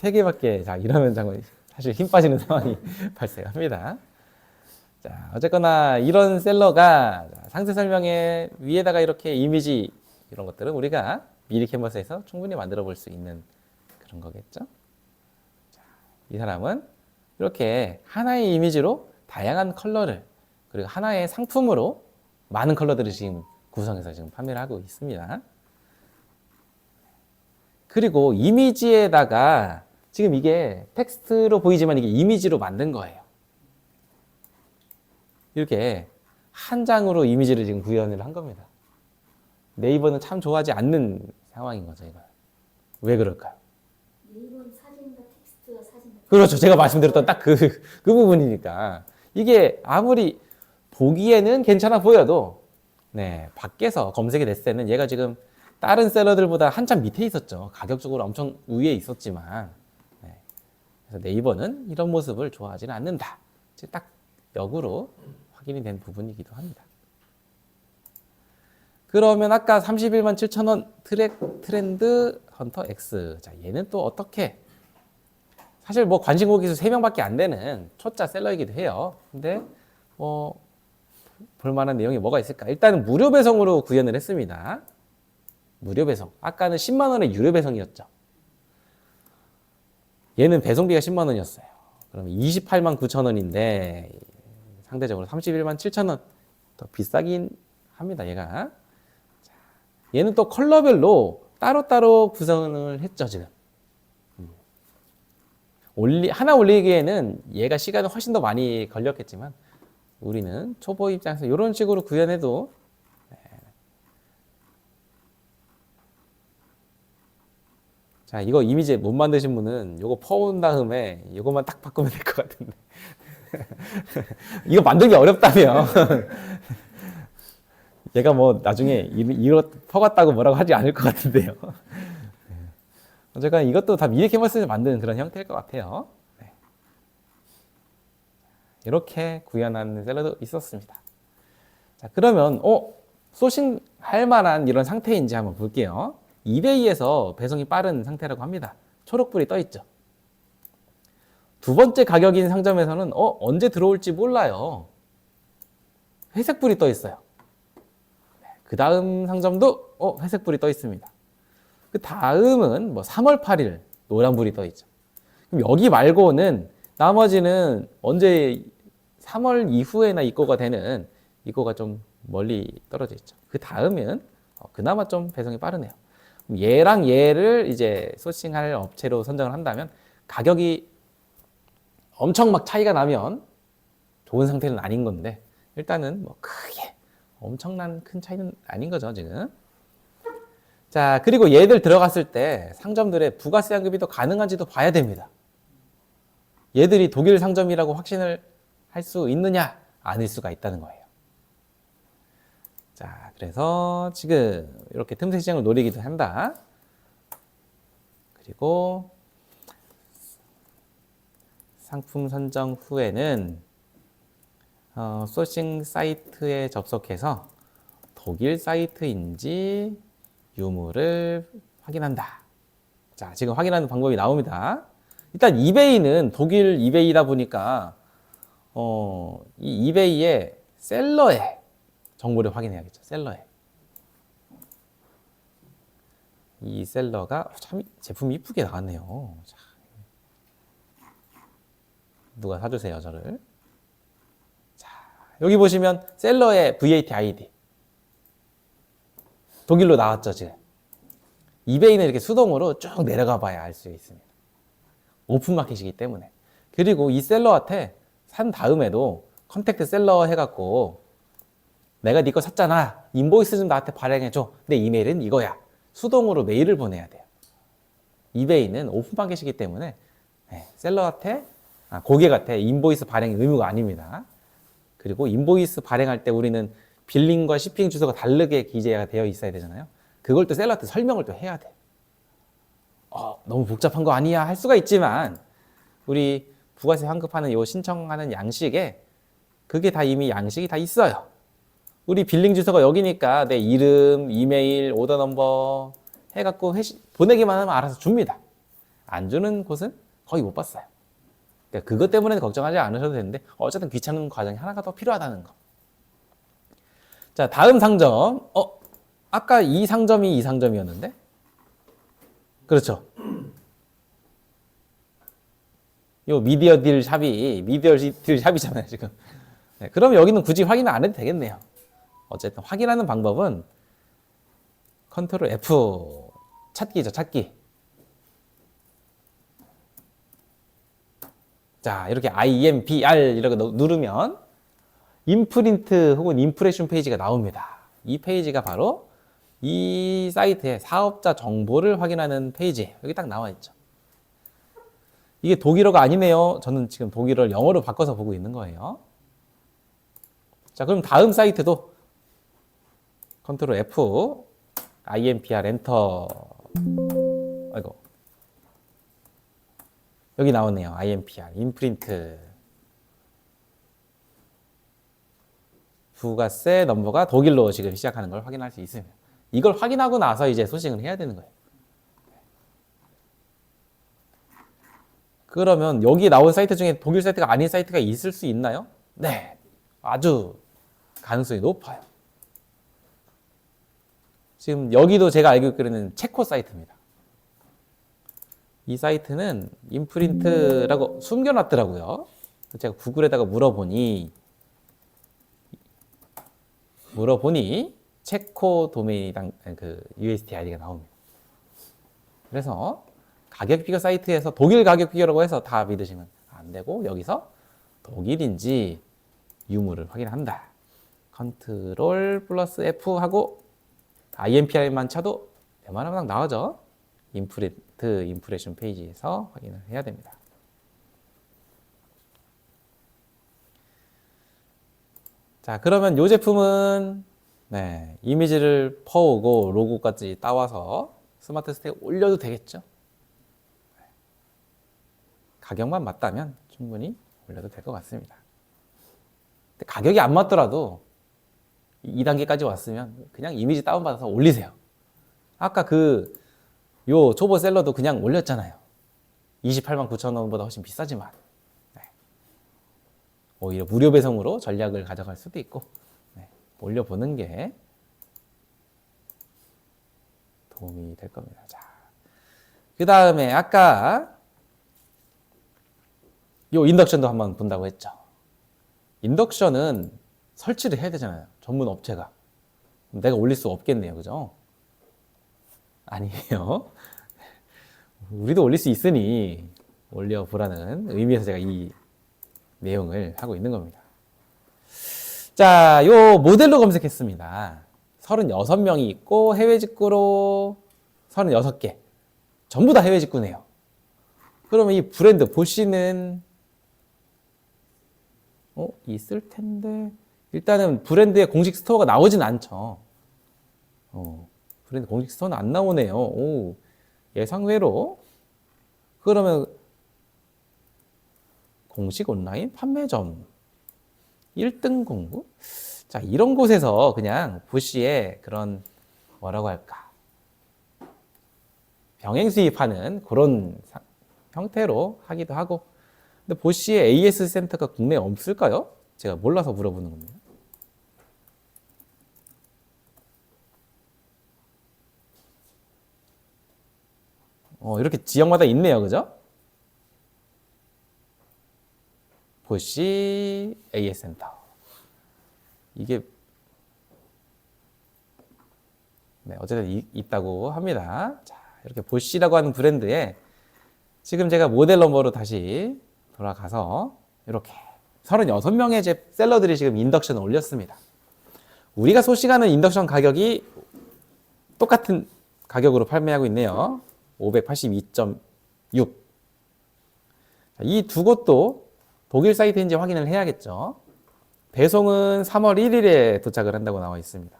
3개밖에. 자, 이러면 정말 사실 힘 빠지는 상황이 발생합니다. 자, 어쨌거나 이런 셀러가 상세 설명에 위에다가 이렇게 이미지 이런 것들은 우리가 미리 캔버스에서 충분히 만들어 볼 수 있는 그런 거겠죠. 자, 이 사람은 이렇게 하나의 이미지로 다양한 컬러를 그리고 하나의 상품으로 많은 컬러들을 지금 구성해서 지금 판매를 하고 있습니다. 그리고 이미지에다가 지금 이게 텍스트로 보이지만 이게 이미지로 만든 거예요. 이렇게 한 장으로 이미지를 지금 구현을 한 겁니다. 네이버는 참 좋아하지 않는 상황인 거죠, 이거. 왜 그럴까요? 네이버는 사진과 텍스트와 사진과 그렇죠. 제가 말씀드렸던 딱 그 부분이니까. 이게 아무리 보기에는 괜찮아 보여도, 네, 밖에서 검색이 됐을 때는 얘가 지금 다른 셀러들보다 한참 밑에 있었죠. 가격적으로 엄청 위에 있었지만. 네. 그래서 네이버는 이런 모습을 좋아하지는 않는다. 지금 딱 역으로 확인이 된 부분이기도 합니다. 그러면 아까 31만 7천 원 트렌드 헌터 X. 자, 얘는 또 어떻게? 사실 뭐 관심 고객수 3명밖에 안 되는 초짜 셀러이기도 해요. 근데 뭐 볼만한 내용이 뭐가 있을까? 일단은 무료 배송으로 구현을 했습니다. 무료 배송. 아까는 10만 원의 유료 배송이었죠. 얘는 배송비가 10만 원이었어요. 그러면 28만 9천 원인데 상대적으로 31만 7천 원 더 비싸긴 합니다, 얘가. 자, 얘는 또 컬러별로 따로따로 구성을 했죠, 지금. 하나 올리기에는 얘가 시간이 훨씬 더 많이 걸렸겠지만 우리는 초보 입장에서 이런 식으로 구현해도 자, 이거 이미지 못 만드신 분은 이거 퍼온 다음에 이것만 딱 바꾸면 될 것 같은데. 이거 만들기 어렵다며. 얘가 뭐 나중에 이거 퍼갔다고 뭐라고 하지 않을 것 같은데요. 어쨌거나 이것도 다 미리 캔버스에서 만드는 그런 형태일 것 같아요. 네. 이렇게 구현하는 셀러도 있었습니다. 자, 그러면 소싱할 만한 이런 상태인지 한번 볼게요. 이베이에서 배송이 빠른 상태라고 합니다. 초록불이 떠 있죠. 두 번째 가격인 상점에서는 언제 들어올지 몰라요. 회색불이 떠 있어요. 그 다음 상점도 회색불이 떠 있습니다. 그 다음은 뭐 3월 8일 노란불이 떠 있죠. 그럼 여기 말고는 나머지는 언제 3월 이후에나 입고가 되는 입고가 좀 멀리 떨어져 있죠. 그 다음은 그나마 좀 배송이 빠르네요. 얘랑 얘를 이제 소싱할 업체로 선정을 한다면 가격이 엄청 막 차이가 나면 좋은 상태는 아닌 건데 일단은 뭐 크게 엄청난 큰 차이는 아닌 거죠, 지금. 자, 그리고 얘들 들어갔을 때 상점들의 부가세 환급이 더 가능한지도 봐야 됩니다. 얘들이 독일 상점이라고 확신을 할 수 있느냐? 아닐 수가 있다는 거예요. 자, 그래서 지금 이렇게 틈새 시장을 노리기도 한다. 그리고 상품 선정 후에는 소싱 사이트에 접속해서 독일 사이트인지 유무를 확인한다. 자, 지금 확인하는 방법이 나옵니다. 일단 이베이는 독일 이베이다 보니까 이 이베이의 셀러에 정보를 확인해야겠죠. 셀러에. 이 셀러가 참 제품이 이쁘게 나왔네요. 자, 누가 사주세요, 저를. 자, 여기 보시면 셀러의 VAT ID. 독일로 나왔죠, 지금. 이베이는 이렇게 수동으로 쭉 내려가 봐야 알 수 있습니다. 오픈마켓이기 때문에. 그리고 이 셀러한테 산 다음에도 컨택트 셀러 해갖고 내가 네 거 샀잖아. 인보이스 좀 나한테 발행해줘. 내 이메일은 이거야. 수동으로 메일을 보내야 돼요. 이베이는 오픈마켓이기 때문에 셀러한테, 고객한테 인보이스 발행 의무가 아닙니다. 그리고 인보이스 발행할 때 우리는 빌링과 shipping 주소가 다르게 기재가 되어 있어야 되잖아요. 그걸 또 셀러한테 설명을 또 해야 돼. 너무 복잡한 거 아니야 할 수가 있지만 우리 부가세 환급하는 요 신청하는 양식에 그게 다 이미 양식이 다 있어요. 우리 빌링 주소가 여기니까 내 이름, 이메일, 오더 넘버 해갖고 보내기만 하면 알아서 줍니다. 안 주는 곳은 거의 못 봤어요. 그러니까 그것 때문에 걱정하지 않으셔도 되는데 어쨌든 귀찮은 과정이 하나가 더 필요하다는 거. 자, 다음 상점. 아까 이 상점이 이 상점이었는데? 그렇죠. 요 미디어 딜 샵이잖아요, 지금. 네, 그럼 여기는 굳이 확인 안 해도 되겠네요. 어쨌든 확인하는 방법은 컨트롤 F 찾기죠, 찾기. 자, 이렇게 IMPR 이렇게 누르면 인프린트 혹은 인프레션 페이지가 나옵니다. 이 페이지가 바로 이 사이트의 사업자 정보를 확인하는 페이지. 여기 딱 나와 있죠. 이게 독일어가 아니네요. 저는 지금 독일어를 영어로 바꿔서 보고 있는 거예요. 자, 그럼 다음 사이트도 컨트롤 F, IMPR 엔터. 아이고. 여기 나오네요. IMPR, 인프린트. 부가세 넘버가 독일로 지금 시작하는 걸 확인할 수 있습니다. 이걸 확인하고 나서 이제 소싱을 해야 되는 거예요. 그러면 여기 나온 사이트 중에 독일 사이트가 아닌 사이트가 있을 수 있나요? 네. 아주 가능성이 높아요. 지금 여기도 제가 알고 있기로는 체코 사이트입니다. 이 사이트는 인프린트라고 숨겨놨더라고요. 제가 구글에다가 물어보니 체코 도메인이랑 그 UST 아이디가 나옵니다. 그래서 가격 비교 사이트에서 독일 가격 비교라고 해서 다 믿으시면 안 되고 여기서 독일인지 유무를 확인한다. 컨트롤 플러스 F 하고 IMPR만 쳐도 웬만하면 나오죠. 인프린트 인프레션 페이지에서 확인을 해야 됩니다. 자, 그러면 이 제품은 네, 이미지를 퍼오고 로고까지 따와서 스마트 스택에 올려도 되겠죠. 가격만 맞다면 충분히 올려도 될 것 같습니다. 근데 가격이 안 맞더라도 2단계까지 왔으면 그냥 이미지 다운받아서 올리세요. 아까 요 초보 셀러도 그냥 올렸잖아요. 28만 9천 원보다 훨씬 비싸지만 네. 오히려 무료 배송으로 전략을 가져갈 수도 있고 네. 올려보는 게 도움이 될 겁니다. 자, 그 다음에 아까 요 인덕션도 한번 본다고 했죠. 인덕션은 설치를 해야 되잖아요. 전문 업체가. 내가 올릴 수 없겠네요. 그죠? 아니에요. 우리도 올릴 수 있으니 올려보라는 의미에서 제가 이 내용을 하고 있는 겁니다. 자, 요 모델로 검색했습니다. 36명이 있고 해외 직구로 36개. 전부 다 해외 직구네요. 그러면 이 브랜드 보시는 있을 텐데 일단은 브랜드의 공식 스토어가 나오진 않죠. 브랜드 공식 스토어는 안 나오네요. 오, 예상외로. 그러면 공식 온라인 판매점 1등 공구? 자, 이런 곳에서 그냥 보시의 그런 뭐라고 할까 병행 수입하는 그런 형태로 하기도 하고. 근데 보시의 AS 센터가 국내에 없을까요? 제가 몰라서 물어보는 겁니다. 이렇게 지역마다 있네요. 그죠? 보시 AS 센터. 이게 네, 어쨌든 있다고 합니다. 자, 이렇게 보시라고 하는 브랜드에 지금 제가 모델 넘버로 다시 돌아가서 이렇게 36명의 셀러들이 지금 인덕션을 올렸습니다. 우리가 소싱하는 인덕션 가격이 똑같은 가격으로 판매하고 있네요. 582.6. 이 두 곳도 독일 사이트인지 확인을 해야겠죠. 배송은 3월 1일에 도착을 한다고 나와 있습니다.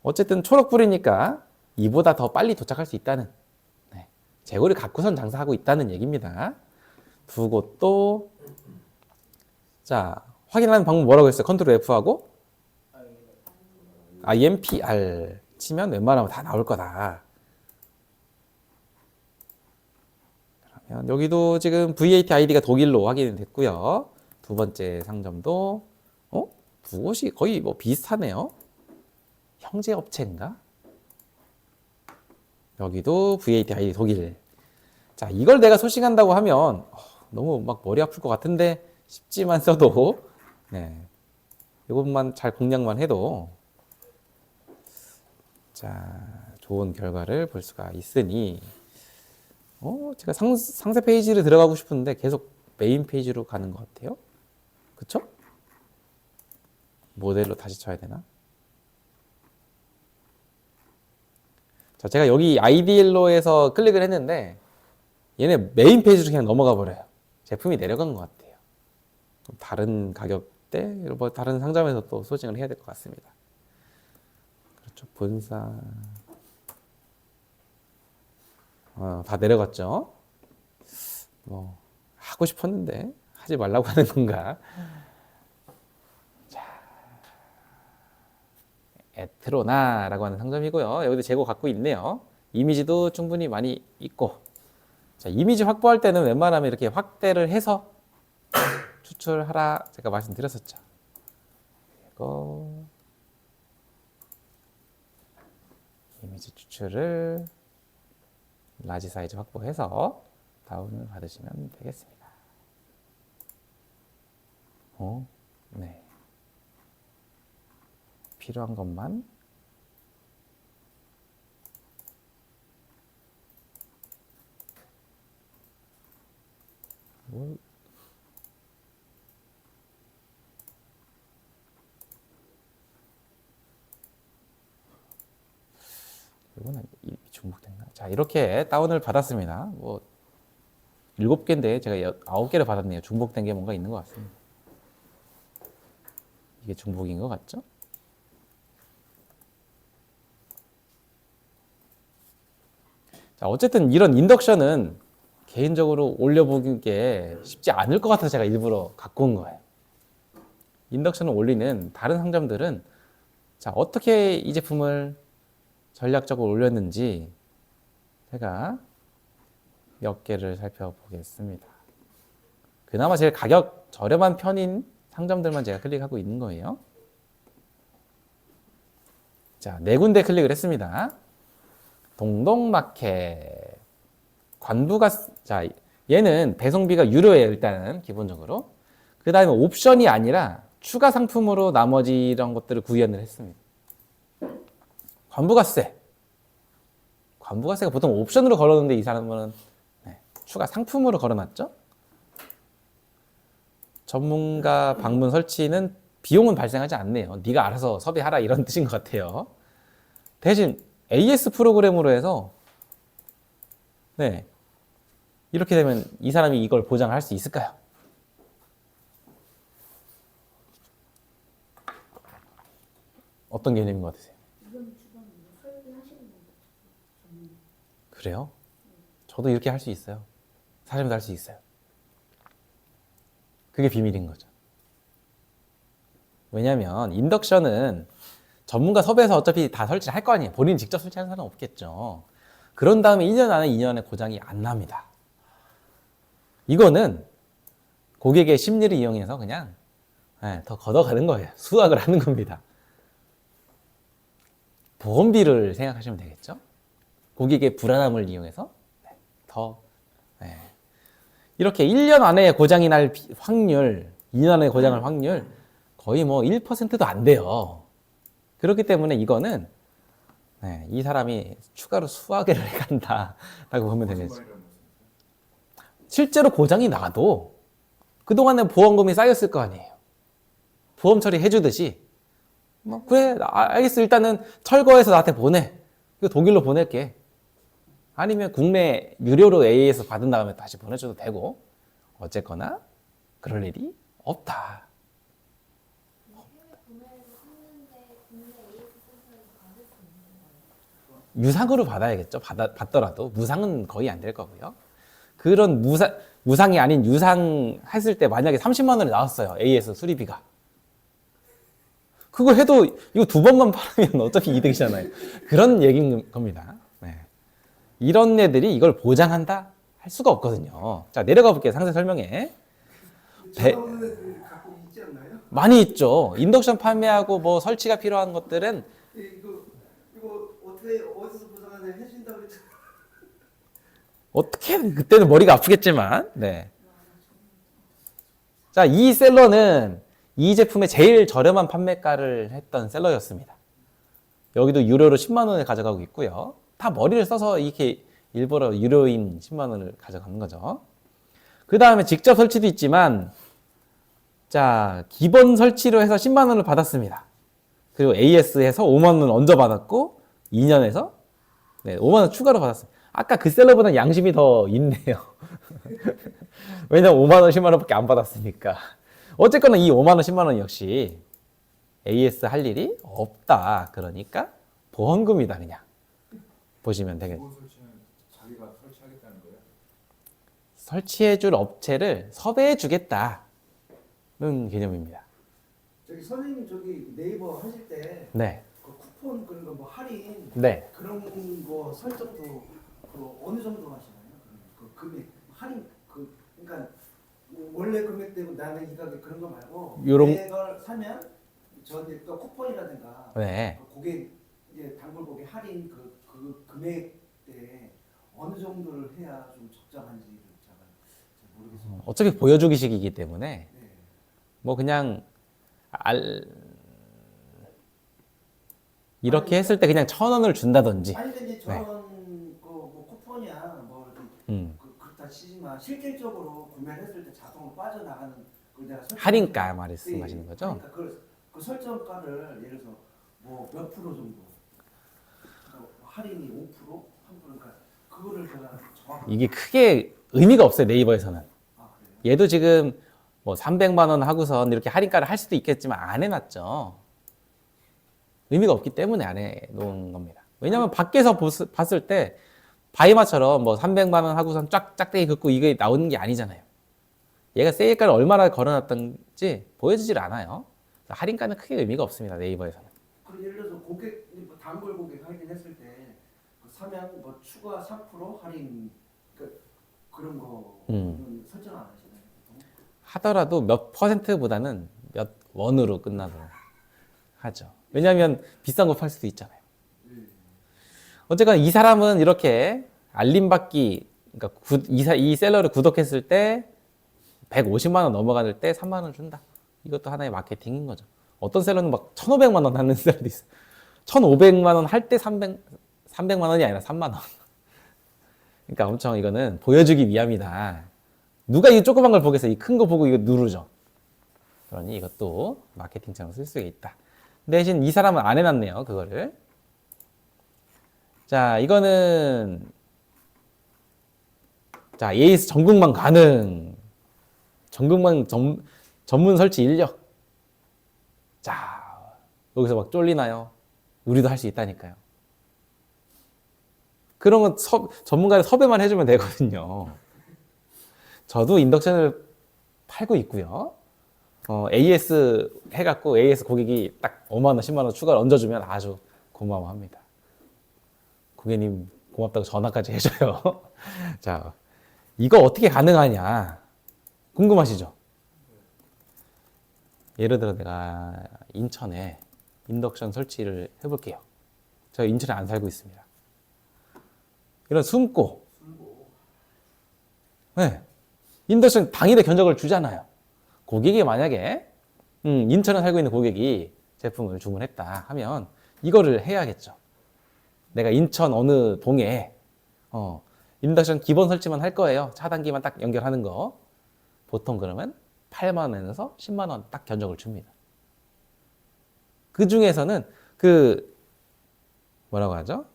어쨌든 초록불이니까 이보다 더 빨리 도착할 수 있다는 재고를 갖고선 장사하고 있다는 얘기입니다. 두 곳도 자 확인하는 방법 뭐라고 했어요? 컨트롤 F하고 IMPR 치면 웬만하면 다 나올 거다. 그러면 여기도 지금 VAT ID가 독일로 확인이 됐고요. 두 번째 상점도 그것이 거의 뭐 비슷하네요. 형제 업체인가? 여기도 VAT ID 독일. 자, 이걸 내가 소싱한다고 하면 너무 막 머리 아플 것 같은데 쉽지만 써도 네. 이것만 잘 공략만 해도 자, 좋은 결과를 볼 수가 있으니 제가 상세 페이지를 들어가고 싶은데 계속 메인 페이지로 가는 것 같아요. 그쵸? 모델로 다시 쳐야 되나? 자, 제가 여기 IDL로에서 클릭을 했는데 얘네 메인 페이지로 그냥 넘어가 버려요. 제품이 내려간 것 같아요. 다른 가격대, 뭐 다른 상점에서 또 소싱을 해야 될 것 같습니다. 그렇죠. 본사 다 내려갔죠. 뭐 하고 싶었는데 하지 말라고 하는 건가? 에트로나라고 하는 상점이고요. 여기도 재고 갖고 있네요. 이미지도 충분히 많이 있고. 자, 이미지 확보할 때는 웬만하면 이렇게 확대를 해서 추출하라 제가 말씀드렸었죠. 그리고 이미지 추출을 라지 사이즈 확보해서 다운을 받으시면 되겠습니다. 네. 필요한 것만 이거는 중복됐나? 자, 이렇게 다운을 받았습니다. 뭐 7개인데 제가 9개를 받았네요. 중복된 게 뭔가 있는 것 같습니다. 이게 중복인 것 같죠? 자, 어쨌든 이런 인덕션은 개인적으로 올려보기에 쉽지 않을 것 같아서 제가 일부러 갖고 온 거예요. 인덕션을 올리는 다른 상점들은 자, 어떻게 이 제품을 전략적으로 올렸는지 제가 몇 개를 살펴보겠습니다. 그나마 제일 가격 저렴한 편인 상점들만 제가 클릭하고 있는 거예요. 자, 4군데 클릭을 했습니다. 동동마켓, 관부가, 자, 얘는 배송비가 유료예요, 일단은, 기본적으로. 그 다음에 옵션이 아니라 추가 상품으로 나머지 이런 것들을 구현을 했습니다. 관부가세. 관부가세가 보통 옵션으로 걸었는데 이 사람은 추가 상품으로 걸어놨죠? 전문가 방문 설치는 비용은 발생하지 않네요. 네가 알아서 섭외하라 이런 뜻인 것 같아요. 대신 AS 프로그램으로 해서 네 이렇게 되면 이 사람이 이걸 보장할 수 있을까요? 어떤 개념인 것 같으세요? 이건 주방 설계하시는 건가요? 그래요? 저도 이렇게 할 수 있어요. 사람도 할 수 있어요. 그게 비밀인 거죠. 왜냐하면 인덕션은 전문가 섭외해서 어차피 다 설치를 할 거 아니에요. 본인이 직접 설치하는 사람은 없겠죠. 그런 다음에 1년 안에 2년에 고장이 안 납니다. 이거는 고객의 심리를 이용해서 그냥 더 걷어가는 거예요. 수확을 하는 겁니다. 보험비를 생각하시면 되겠죠. 고객의 불안함을 이용해서 더 이렇게 1년 안에 고장이 날 확률, 2년 안에 고장날 확률 거의 뭐 1%도 안 돼요. 그렇기 때문에 이거는 이 사람이 추가로 수확을 간다라고 보면 되겠죠. 실제로 고장이 나도 그동안에 보험금이 쌓였을 거 아니에요. 보험 처리 해주듯이 뭐 그래 알겠어 일단은 철거해서 나한테 보내. 이거 독일로 보낼게. 아니면 국내 유료로 AA에서 받은 다음에 다시 보내줘도 되고 어쨌거나 그럴 일이 없다. 유상으로 받아야겠죠. 받더라도 무상은 거의 안 될 거고요. 그런 무상이 아닌 유상 했을 때 만약에 30만 원이 나왔어요. AS 수리비가. 그거 해도 이거 2번만 팔으면 어차피 이득이잖아요. 그런 얘기인 겁니다. 네. 이런 애들이 이걸 보장한다? 할 수가 없거든요. 자, 내려가 볼게요. 상세 설명에. 전화 오는 애들 갖고 있지 않나요? 많이 있죠. 인덕션 판매하고 뭐 설치가 필요한 것들은 이거 어떻게 어디서 보상하냐 해준다고 그랬잖아. 어떻게 그때는 머리가 아프겠지만, 네. 자, 이 셀러는 이 제품의 제일 저렴한 판매가를 했던 셀러였습니다. 여기도 유료로 10만 원을 가져가고 있고요. 다 머리를 써서 이렇게 일부러 유료인 10만 원을 가져가는 거죠. 그 다음에 직접 설치도 있지만, 자, 기본 설치로 해서 10만 원을 받았습니다. 그리고 AS에서 5만 원 얹어 받았고, 2년에서 네, 5만 원 추가로 받았습니다. 아까 그 셀러보다 양심이 더 있네요. 왜냐면 5만 원, 10만 원밖에 안 받았으니까. 어쨌거나 이 5만 원, 10만 원 역시 AS 할 일이 없다. 그러니까 보험금이다 그냥. 보시면 되겠네요. 보호 설치는 자기가 설치하겠다는 거예요? 설치해줄 업체를 섭외해 주겠다는 개념입니다. 저기 선생님 저기 네이버 하실 때 네. 그 쿠폰 그런 거 뭐 할인 네. 그런 거 설정도 그 어느 정도 하시나요? 그 금액 할인 그러니까 원래 금액대고 나는 이 가격 그런 거 말고 이걸 사면 저한테 또 쿠폰이라든가 네. 그 고객 이제 단골 고객 할인 그 금액대 어느 정도를 해야 좀 적정한지를 잘 모르겠습니다. 어차피 보여주기식이기 때문에 네. 뭐 그냥 이렇게 했을 때 그냥 1,000원을 준다든지. 아니 근데 이제 네. 저런 뭐 쿠폰이야 뭐 이렇게 그렇다 치지만 실질적으로 구매를 했을 때 자동으로 빠져나가는 걸 내가 할인가 말씀하시는 거죠? 그러니까 그 설정가를 예를 들어서 뭐 몇 프로 정도 뭐 할인이 5%, 3% 그러니까 그거를 제가 정확하게 이게 크게 의미가 없어요. 네이버에서는. 아 그래요? 얘도 지금 뭐 300만 원 하고선 이렇게 할인가를 할 수도 있겠지만 안 해놨죠. 의미가 없기 때문에 안 해놓은 겁니다. 왜냐면 밖에서 봤을 때 바이마처럼 뭐 300만 원 하고선 짝대기 긋고 이게 나오는 게 아니잖아요. 얘가 세일가를 얼마나 걸어놨던지 보여주질 않아요. 할인가는 크게 의미가 없습니다. 네이버에서는. 그럼 예를 들어서 고객 뭐 단골 고객 할인했을 때 그 사면 뭐 추가 3% 할인 그런 거 설정 안 하시나요? 보통? 하더라도 몇 %보다는 몇 원으로 끝나도록 하죠. 왜냐하면 비싼 거 팔 수도 있잖아요. 어쨌거나 이 사람은 이렇게 알림받기, 그러니까 이 셀러를 구독했을 때 150만 원 넘어갈 때 3만 원 준다. 이것도 하나의 마케팅인 거죠. 어떤 셀러는 막 1,500만 원 하는 셀러도 있어요. 1,500만 원 할 때 300만 원이 아니라 3만 원. 그러니까 엄청 이거는 보여주기 위함이다. 누가 이 조그만 걸 보겠어요? 이 큰 거 보고 이거 누르죠. 그러니 이것도 마케팅처럼 쓸 수 있다. 대신 이 사람은 안 해놨네요. 그거를. 자, 이거는 자, AS 전국망 가능. 전국망 전문 설치 인력. 자, 여기서 막 쫄리나요? 우리도 할 수 있다니까요. 그런 건 전문가를 섭외만 해주면 되거든요. 저도 인덕션을 팔고 있고요. AS 해갖고 AS 고객이 딱 5만 원, 10만 원 추가로 얹어주면 아주 고마워합니다. 고객님 고맙다고 전화까지 해줘요. 자, 이거 어떻게 가능하냐 궁금하시죠? 예를 들어 내가 인천에 인덕션 설치를 해볼게요. 제가 인천에 안 살고 있습니다. 이런 숨고, 네. 인덕션 당일에 견적을 주잖아요. 고객이 만약에 인천에 살고 있는 고객이 제품을 주문했다 하면 이거를 해야겠죠. 내가 인천 어느 동에 인덕션 기본 설치만 할 거예요. 차단기만 딱 연결하는 거. 보통 그러면 8만 원에서 10만 원 딱 견적을 줍니다. 그 중에서는 뭐라고 하죠?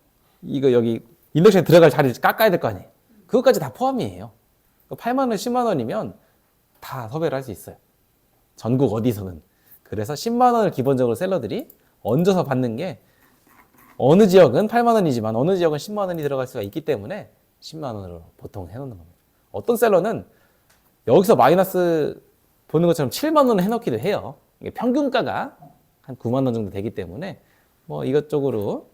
이거 여기 인덕션에 들어갈 자리 깎아야 될 거 아니에요. 그것까지 다 포함이에요. 8만 원, 10만 원이면 다 섭외를 할 수 있어요. 전국 어디서는. 그래서 10만 원을 기본적으로 셀러들이 얹어서 받는 게 어느 지역은 8만 원이지만 어느 지역은 10만 원이 들어갈 수가 있기 때문에 10만 원으로 보통 해놓는 겁니다. 어떤 셀러는 여기서 마이너스 보는 것처럼 7만 원을 해놓기도 해요. 이게 평균가가 한 9만 원 정도 되기 때문에 뭐 이것저것으로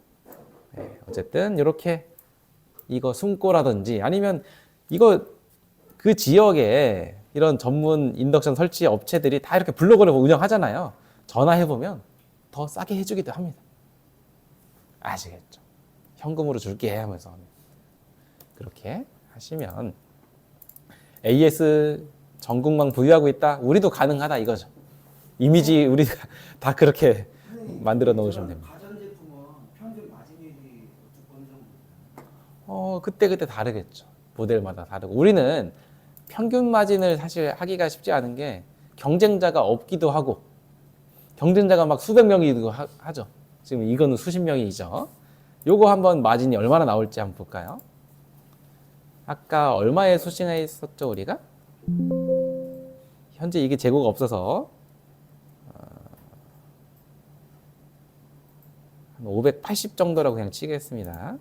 어쨌든 이렇게 이거 숨고라든지 아니면 이거 그 지역에 이런 전문 인덕션 설치 업체들이 다 이렇게 블로그를 운영하잖아요. 전화해보면 더 싸게 해주기도 합니다. 아시겠죠? 현금으로 줄게 하면서 그렇게 하시면 AS 전국망 보유하고 있다? 우리도 가능하다 이거죠. 이미지 우리가 다 그렇게 만들어 놓으시면 됩니다. 가전제품은 평균 마진율이 어느 정도? 그때 다르겠죠. 모델마다 다르고 우리는 평균 마진을 사실 하기가 쉽지 않은 게 경쟁자가 없기도 하고 경쟁자가 막 수백 명이기도 하죠. 지금 이거는 수십 명이죠. 요거 한번 마진이 얼마나 나올지 한번 볼까요? 아까 얼마에 소싱했었죠 우리가? 현재 이게 재고가 없어서 한 580 정도라고 그냥 치겠습니다.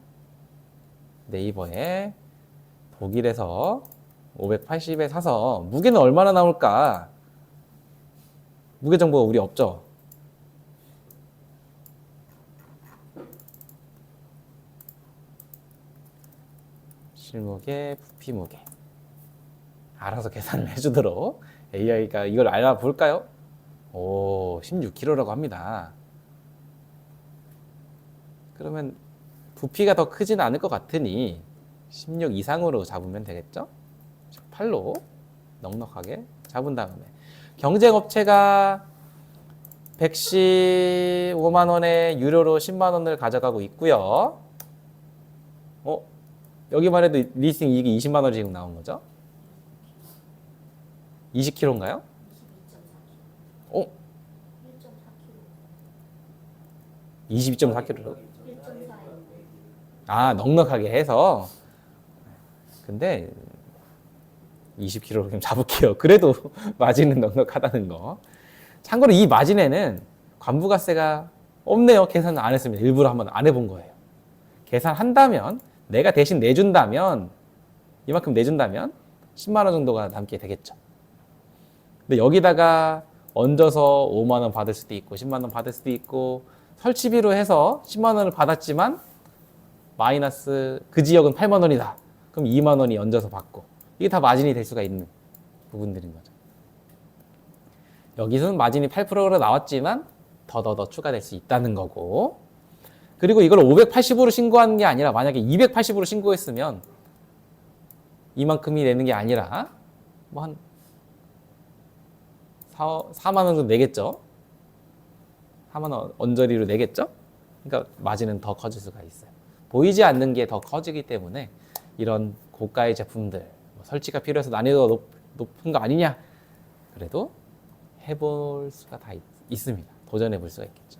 네이버에 독일에서 580에 사서 무게는 얼마나 나올까? 무게 정보가 우리 없죠? 실무게, 부피 무게 알아서 계산을 해주도록 AI가 이걸 알아볼까요? 오, 16kg라고 합니다. 그러면 부피가 더 크지는 않을 것 같으니 16 이상으로 잡으면 되겠죠? 18로 넉넉하게 잡은 다음에 경쟁업체가 115만 원에 유료로 10만 원을 가져가고 있고요. 여기만 해도 리스팅 이익이 20만 원이 지금 나온 거죠? 20kg인가요? 22.4kg. 22.4kg. 1.4인데. 아, 넉넉하게 해서. 근데 20kg로 그냥 잡을게요. 그래도 마진은 넉넉하다는 거. 참고로 이 마진에는 관부가세가 없네요. 계산 안 했습니다. 일부러 한번 안 해본 거예요. 계산한다면 내가 대신 내준다면 이만큼 내준다면 10만 원 정도가 남게 되겠죠. 근데 여기다가 얹어서 5만 원 받을 수도 있고 10만 원 받을 수도 있고 설치비로 해서 10만 원을 받았지만 마이너스 그 지역은 8만 원이다. 그럼 2만 원이 얹어서 받고 이게 다 마진이 될 수가 있는 부분들인 거죠. 여기서는 마진이 8%로 나왔지만 더 추가될 수 있다는 거고 그리고 이걸 580으로 신고하는 게 아니라 만약에 280으로 신고했으면 이만큼이 내는 게 아니라 뭐 한 4만 원 정도 내겠죠. 4만 원 언저리로 내겠죠. 그러니까 마진은 더 커질 수가 있어요. 보이지 않는 게 더 커지기 때문에 이런 고가의 제품들 설치가 필요해서 난이도가 높은 거 아니냐 그래도 해볼 수가 다 있습니다. 도전해 볼 수가 있겠죠.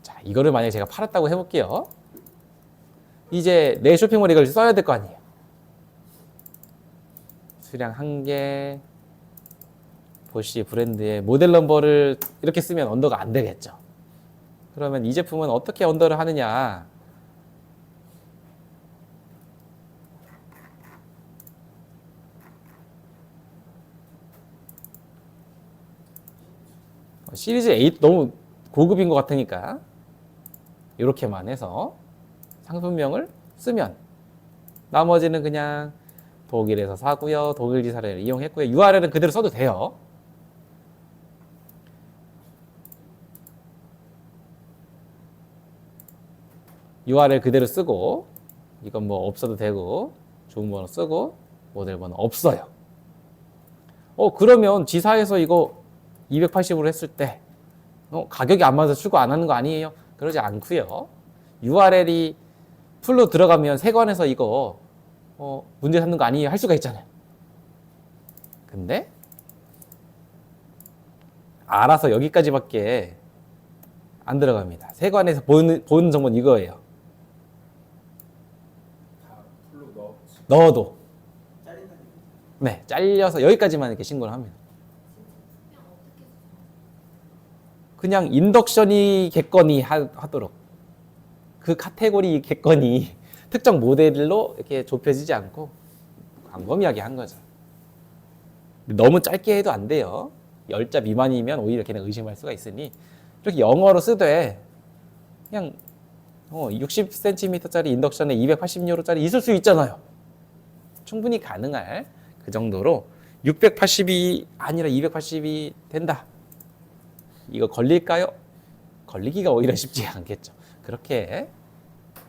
자, 이거를 만약에 제가 팔았다고 해볼게요. 이제 내 쇼핑몰에 이걸 써야 될 거 아니에요. 수량 1개 보쉬 브랜드의 모델 넘버를 이렇게 쓰면 언더가 안 되겠죠. 그러면 이 제품은 어떻게 언더를 하느냐? 시리즈 8 너무 고급인 것 같으니까 이렇게만 해서 상품명을 쓰면 나머지는 그냥 독일에서 사고요. 독일 지사를 이용했고요. URL은 그대로 써도 돼요. URL 그대로 쓰고 이건 뭐 없어도 되고 주문번호 쓰고 모델 번호 없어요. 그러면 지사에서 이거 280으로 했을 때 가격이 안 맞아서 출고 안 하는 거 아니에요? 그러지 않고요. URL이 풀로 들어가면 세관에서 이거 문제 삼는 거 아니에요? 할 수가 있잖아요. 근데 알아서 여기까지밖에 안 들어갑니다. 세관에서 보는 정보는 이거예요. 다 풀로 넣어도 짜린다는 얘기죠. 네, 잘려서 여기까지만 이렇게 신고를 합니다. 그냥 인덕션이겠거니 하도록 그 카테고리 객건이 특정 모델로 이렇게 좁혀지지 않고 광범위하게 한 거죠. 너무 짧게 해도 안 돼요. 10자 미만이면 오히려 걔는 의심할 수가 있으니 이렇게 영어로 쓰되 그냥 60cm짜리 인덕션에 280유로짜리 있을 수 있잖아요. 충분히 가능할 그 정도로 680이 아니라 280이 된다. 이거 걸릴까요? 걸리기가 오히려 쉽지 않겠죠. 그렇게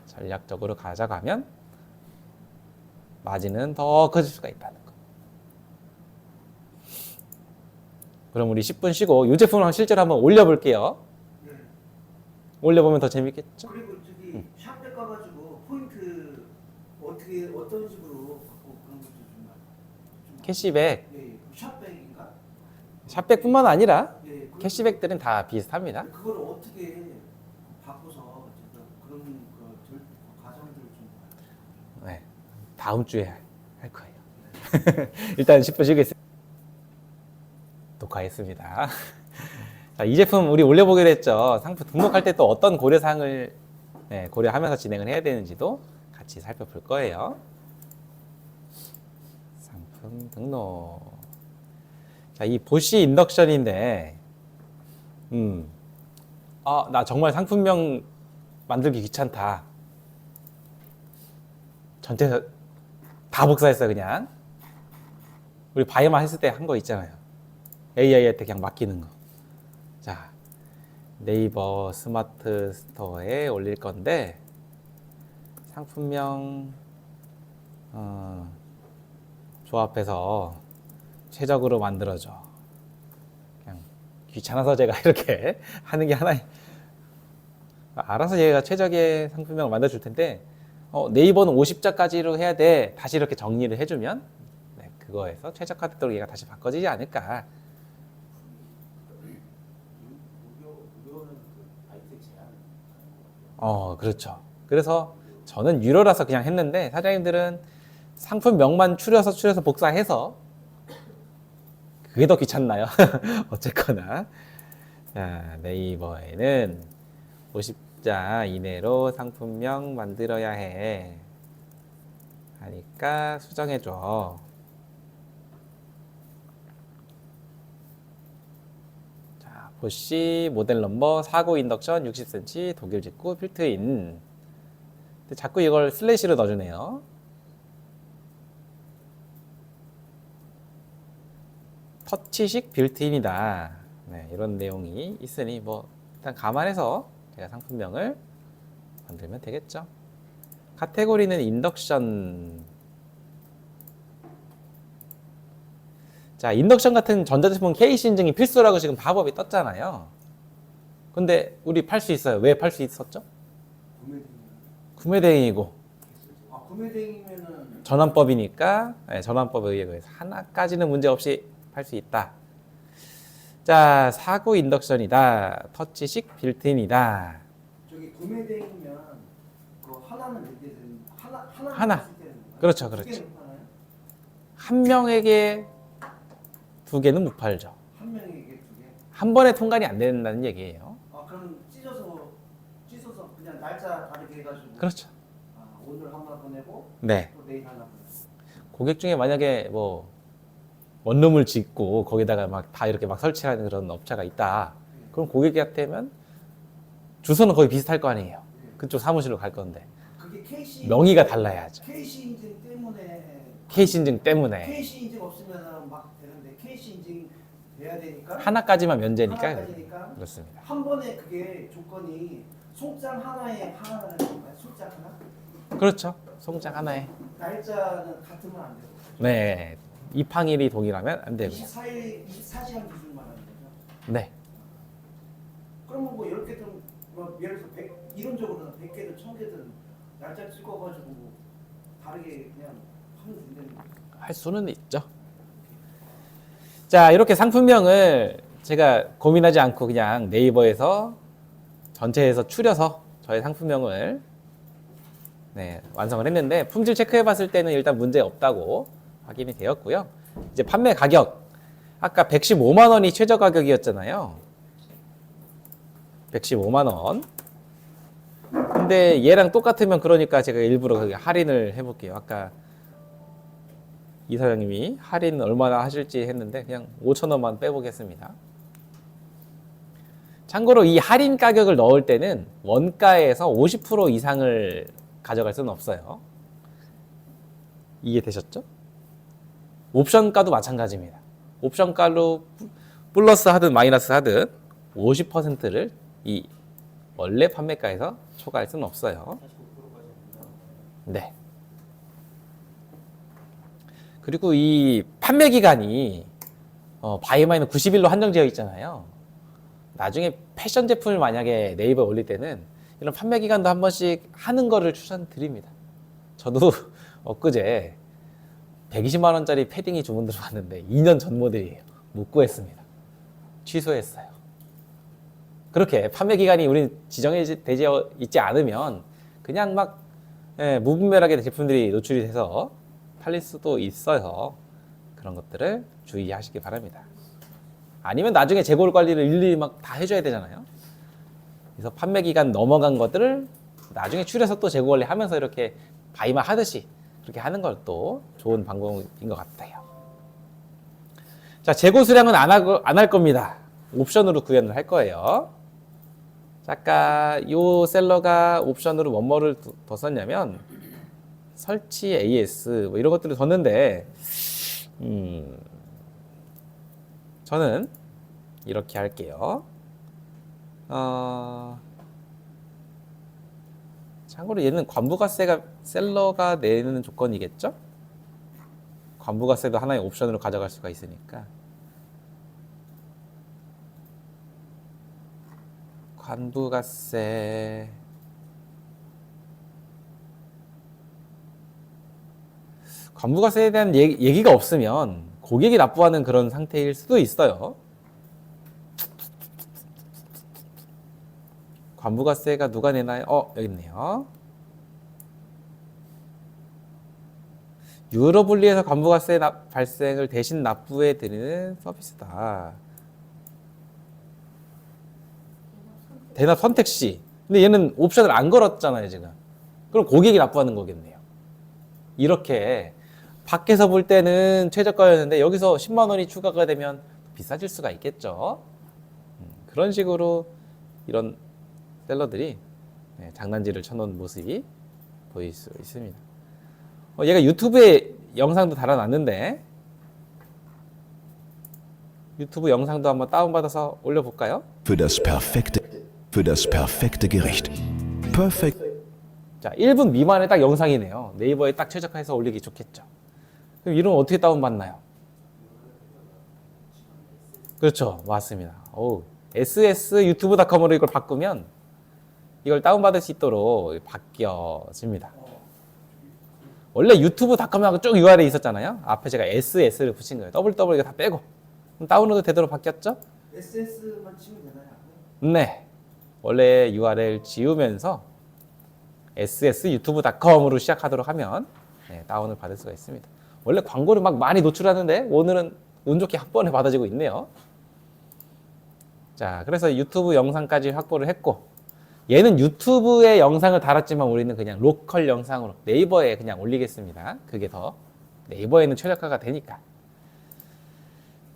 전략적으로 가져가면 마진은 더 커질 수가 있다는 거. 그럼 우리 10분 쉬고 이 제품을 실제로 한번 올려볼게요. 네. 올려보면 더 재밌겠죠? 그리고 저기 샵백 가가지고 포인트 어떻게 어떤 식으로 갖고 그런 것도 좀 캐시백, 예, 샵백인가? 샵백뿐만 아니라 예, 캐시백들은 다 비슷합니다. 그걸 어떻게 바꿔서 제가 그런 그 과정들을 좀 네, 다음 주에 할 거예요. 일단 10분 쉬겠습니다. 녹화했습니다. 자, 이 제품 우리 올려보기로 했죠. 상품 등록할 때 또 어떤 고려사항을 고려하면서 진행을 해야 되는지도 같이 살펴볼 거예요. 상품 등록. 자, 이 보쉬 인덕션인데, 나 정말 상품명 만들기 귀찮다. 전체 다 복사했어요, 그냥. 우리 바이오만 했을 때 한 거 있잖아요. AI한테 그냥 맡기는 거. 자, 네이버 스마트 스토어에 올릴 건데, 상품명, 조합해서 최적으로 만들어줘. 그냥 귀찮아서 제가 이렇게 하는 게 하나의, 알아서 얘가 최적의 상품명을 만들어줄 텐데, 네이버는 50자까지로 해야 돼. 다시 이렇게 정리를 해주면, 그거에서 최적화되도록 얘가 다시 바꿔지지 않을까. 무료는 그 아이템 제한. 그렇죠. 그래서 저는 유료라서 그냥 했는데 사장님들은 상품명만 추려서 복사해서 그게 더 귀찮나요? 어쨌거나 자, 네이버에는 50자 이내로 상품명 만들어야 해 하니까 수정해줘. 보쉬 모델 넘버 49 인덕션 60cm 독일 직구 필트인. 근데 자꾸 이걸 슬래시로 넣어주네요. 터치식 빌트인이다. 네, 이런 내용이 있으니 뭐 일단 감안해서 제가 상품명을 만들면 되겠죠. 카테고리는 인덕션. 자, 인덕션 같은 전자제품 KC 인증이 필수라고 지금 바법이 떴잖아요. 근데 우리 팔 수 있어요. 왜 팔 수 있었죠? 구매 대행이고 구매 대행이면은 전환법이니까 전환법에 의해서 하나까지는 문제없이 팔 수 있다. 자, 49 인덕션이다. 터치식 빌트인이다. 저기 구매 대행이면 그 하나는 몇 개 되는 하나. 그렇죠, 그렇죠. 두 개는 하나요? 한 명에게 두 개는 못 팔죠. 한 명에게 두 개. 한 번에 통관이 안 된다는 얘기예요. 그럼 찢어서 그냥 날짜 다르게 해가지고. 그렇죠. 오늘 하나 보내고 네. 또 내일 하나 보내고. 고객 중에 만약에 뭐 원룸을 짓고 거기다가 막 다 이렇게 막 설치하는 그런 업체가 있다. 그럼 고객한테면 주소는 거의 비슷할 거 아니에요. 그쪽 사무실로 갈 건데 그게 KC 명의가 달라야죠. KC 인증 때문에. KC 인증 때문에 KC 인증 없으면 막 되는데 KC 인증 돼야 되니까. 하나까지만 면제니까 하나까지니까. 그렇습니다. 한 번에 그게 조건이 송장 하나에 하나라는 건가요? 송장 하나? 그렇죠. 송장 하나에 날짜는 같으면 안 되고. 네 입항일이 동일하면 안 되고요. 24시간 기준 말하는 거죠. 네. 그러면 뭐 10개든 뭐 예를 들어서 100, 이론적으로는 100개든 1000개든 날짜 찍어가지고 다르게 그냥 하면 된다는 거예요. 할 수는 있죠. 자, 이렇게 상품명을 제가 고민하지 않고 그냥 네이버에서 전체에서 추려서 저의 상품명을 완성을 했는데 품질 체크해 봤을 때는 일단 문제 없다고 확인이 되었고요. 이제 판매 가격. 아까 115만 원이 최저 가격이었잖아요. 115만 원. 근데 근데 얘랑 똑같으면 그러니까 제가 일부러 그게 할인을 해볼게요. 아까 이 사장님이 할인 얼마나 하실지 했는데 그냥 5,000원만 빼보겠습니다. 참고로 이 할인 가격을 넣을 때는 원가에서 50% 이상을 가져갈 수는 없어요. 이해되셨죠? 옵션가도 마찬가지입니다. 옵션가로 플러스 하든 마이너스 하든 50%를 이 원래 판매가에서 초과할 수는 없어요. 45%까지 네. 그리고 이 판매 기간이 바이마이는 90일로 한정되어 있잖아요. 나중에 패션 제품을 만약에 네이버에 올릴 때는 이런 판매 기간도 한 번씩 하는 거를 추천드립니다. 저도 엊그제 120만 원짜리 패딩이 주문 들어왔는데 2년 전 모델이에요. 못 구했습니다. 취소했어요. 그렇게 판매 기간이 우리 지정되지 있지 않으면 그냥 막 무분별하게 제품들이 노출이 돼서 팔릴 수도 있어서 그런 것들을 주의하시기 바랍니다. 아니면 나중에 재고 관리를 일일이 막 다 해줘야 되잖아요. 그래서 판매 기간 넘어간 것들을 나중에 추려서 또 재고 관리하면서 이렇게 바이마 하듯이 그렇게 하는 것도 좋은 방법인 것 같아요. 자, 재고 수량은 안 할 겁니다. 옵션으로 구현을 할 거예요. 자, 아까 이 셀러가 옵션으로 뭐뭐를 더 썼냐면 설치 AS 뭐 이런 것들을 뒀는데 저는 이렇게 할게요. 참고로 얘는 관부가세가 셀러가 내는 조건이겠죠? 관부가세도 하나의 옵션으로 가져갈 수가 있으니까. 관부가세 관부가세에 대한 얘기가 없으면 고객이 납부하는 그런 상태일 수도 있어요. 관부가세가 누가 내나요? 여기 있네요. 유럽분리에서 관부가세 발생을 대신 납부해 드리는 서비스다. 대납 선택 시. 근데 얘는 옵션을 안 걸었잖아요, 지금. 그럼 고객이 납부하는 거겠네요. 이렇게 밖에서 볼 때는 최저가였는데 여기서 10만 원이 추가가 되면 비싸질 수가 있겠죠. 그런 식으로 이런 셀러들이 장난질을 쳐놓은 모습이 보일 수 있습니다. 얘가 유튜브에 영상도 달아놨는데 유튜브 영상도 한번 다운받아서 올려볼까요? Für das perfekte Gericht. Perfekt. 자, 1분 미만의 딱 영상이네요. 네이버에 딱 최적화해서 올리기 좋겠죠. 그럼 이런 어떻게 다운받나요? 그렇죠. 맞습니다. ss유튜브.com으로 이걸 바꾸면 이걸 다운받을 수 있도록 바뀌어집니다. 원래 유튜브.com하고 쭉 URL이 있었잖아요. 앞에 제가 SS를 붙인 거예요. www 이거 다 빼고. 그럼 다운로드 되도록 바뀌었죠? SS만 치면 되나요? 네. 원래 URL 지우면서 ss유튜브.com으로 시작하도록 하면 다운을 받을 수가 있습니다. 원래 광고를 막 많이 노출하는데 오늘은 운 좋게 한 번에 받아지고 있네요. 자, 그래서 유튜브 영상까지 확보를 했고 얘는 유튜브에 영상을 달았지만 우리는 그냥 로컬 영상으로 네이버에 그냥 올리겠습니다. 그게 더 네이버에는 최적화가 되니까.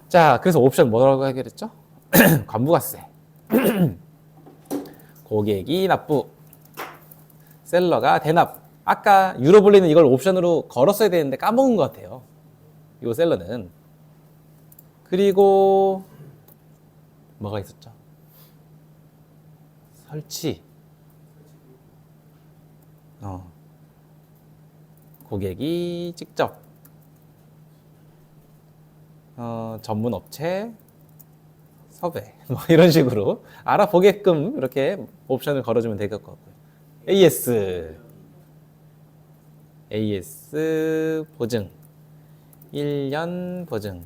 자, 그래서 옵션 뭐라고 하기로 했죠? 관부가세. 고객이 납부. 셀러가 대납. 아까 유로블리는 이걸 옵션으로 걸었어야 되는데 까먹은 것 같아요. 이 셀러는. 그리고 뭐가 있었죠? 설치. 고객이 직접 전문 업체 섭외 뭐 이런 식으로 알아보게끔 이렇게 옵션을 걸어주면 될 것 같고요. AS 보증 1년 보증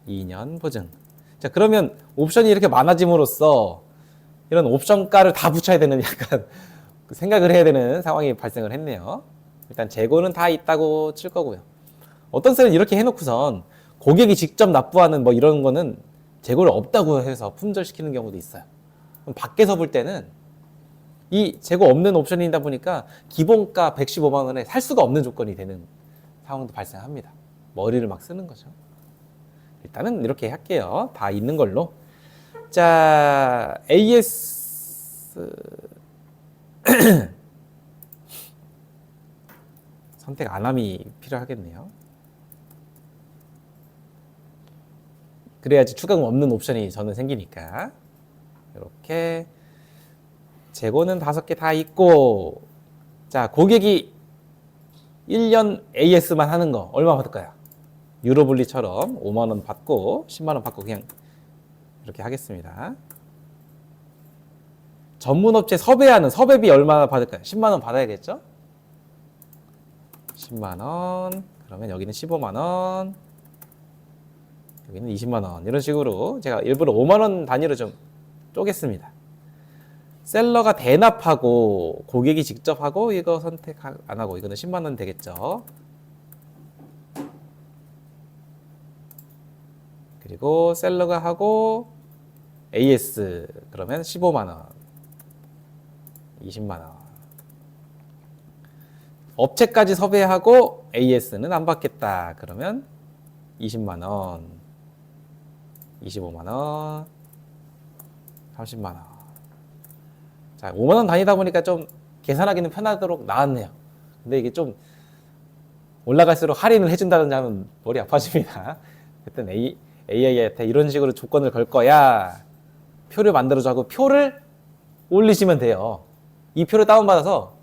2년 보증. 자, 그러면 옵션이 이렇게 많아짐으로써 이런 옵션가를 다 붙여야 되는 약간 생각을 해야 되는 상황이 발생을 했네요. 일단 재고는 다 있다고 칠 거고요. 어떤 셀은 이렇게 해놓고선 고객이 직접 납부하는 뭐 이런 거는 재고를 없다고 해서 품절시키는 경우도 있어요. 그럼 밖에서 볼 때는 이 재고 없는 옵션이다 보니까 기본가 115만 원에 살 수가 없는 조건이 되는 상황도 발생합니다. 머리를 막 쓰는 거죠. 일단은 이렇게 할게요. 다 있는 걸로. 자, AS 선택 안함이 필요하겠네요. 그래야지 추가금 없는 옵션이 저는 생기니까. 이렇게 재고는 5개 다 있고, 자, 고객이 1년 AS만 하는 거 얼마 받을까요? 유로블리처럼 5만 원 받고 10만 원 받고 그냥 이렇게 하겠습니다. 전문업체 섭외하는 섭외비 얼마 받을까요? 10만 원 받아야겠죠? 10만 원. 그러면 여기는 15만 원. 여기는 20만 원. 이런 식으로 제가 일부러 5만 원 단위로 좀 쪼갰습니다. 셀러가 대납하고 고객이 직접 하고 이거 선택 안 하고 이거는 10만 원 되겠죠. 그리고 셀러가 하고 AS 그러면 15만 원, 20만 원. 업체까지 섭외하고 AS는 안 받겠다. 그러면 20만 원, 25만 원, 30만 원. 자, 5만 원 단위다 보니까 좀 계산하기는 편하도록 나왔네요. 근데 이게 좀 올라갈수록 할인을 해준다든지 하면 머리 아파집니다. 그땐 AI한테 이런 식으로 조건을 걸 거야. 표를 만들어줘 하고 표를 올리시면 돼요. 이 표를 다운받아서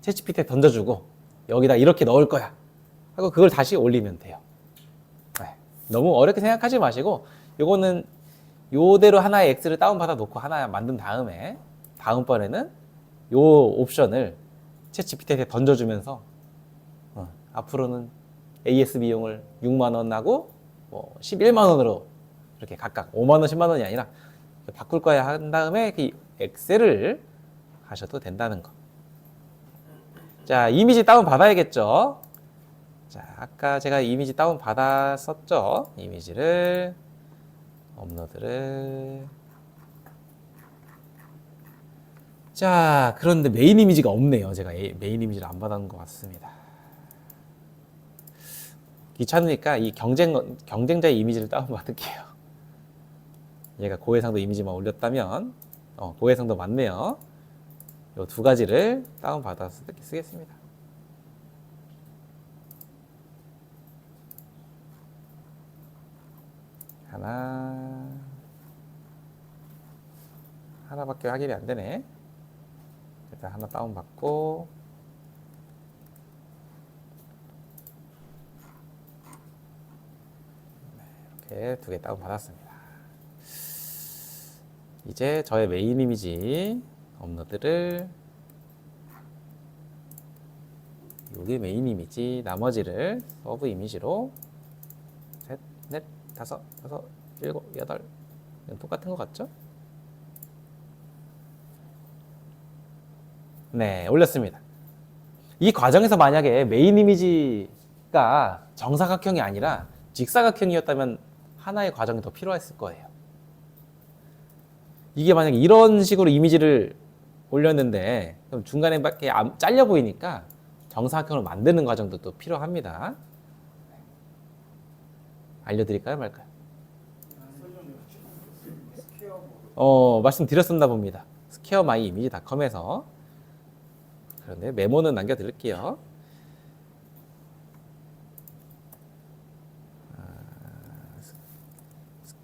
챗GPT에 던져주고 여기다 이렇게 넣을 거야 하고 그걸 다시 올리면 돼요. 네. 너무 어렵게 생각하지 마시고 요거는 요대로 하나의 X를 다운받아 놓고 하나 만든 다음에 다음번에는 요 옵션을 챗GPT에 던져주면서 앞으로는 AS 비용을 6만 원 하고 뭐 11만 원으로 이렇게 각각 5만 원, 10만 원이 아니라 바꿀 거야 한 다음에 그 엑셀을 하셔도 된다는 거. 자, 이미지 다운 받아야겠죠. 자, 아까 제가 이미지 다운 받았었죠. 이미지를 업로드를. 자, 그런데 메인 이미지가 없네요. 제가 메인 이미지를 안 받은 것 같습니다. 귀찮으니까 이 경쟁자의 이미지를 다운 받을게요. 얘가 고해상도 이미지만 올렸다면 고해상도 맞네요. 이 두 가지를 다운 받아서 쓰겠습니다. 하나밖에 확인이 안 되네. 일단 하나 다운 받고 이렇게 2개 다운 받았습니다. 이제 저의 메인 이미지 업로드를, 여기 메인 이미지, 나머지를 서브 이미지로 셋, 넷, 다섯, 여섯, 일곱, 여덟, 똑같은 것 같죠? 네, 올렸습니다. 이 과정에서 만약에 메인 이미지가 정사각형이 아니라 직사각형이었다면 하나의 과정이 더 필요했을 거예요. 이게 만약에 이런 식으로 이미지를 올렸는데 그럼 중간에 밖에 잘려 보이니까 정사각형을 만드는 과정도 또 필요합니다. 알려드릴까요, 말까요? 말씀드렸었나 봅니다. squaremyiimage.com에서. 그런데 메모는 남겨드릴게요.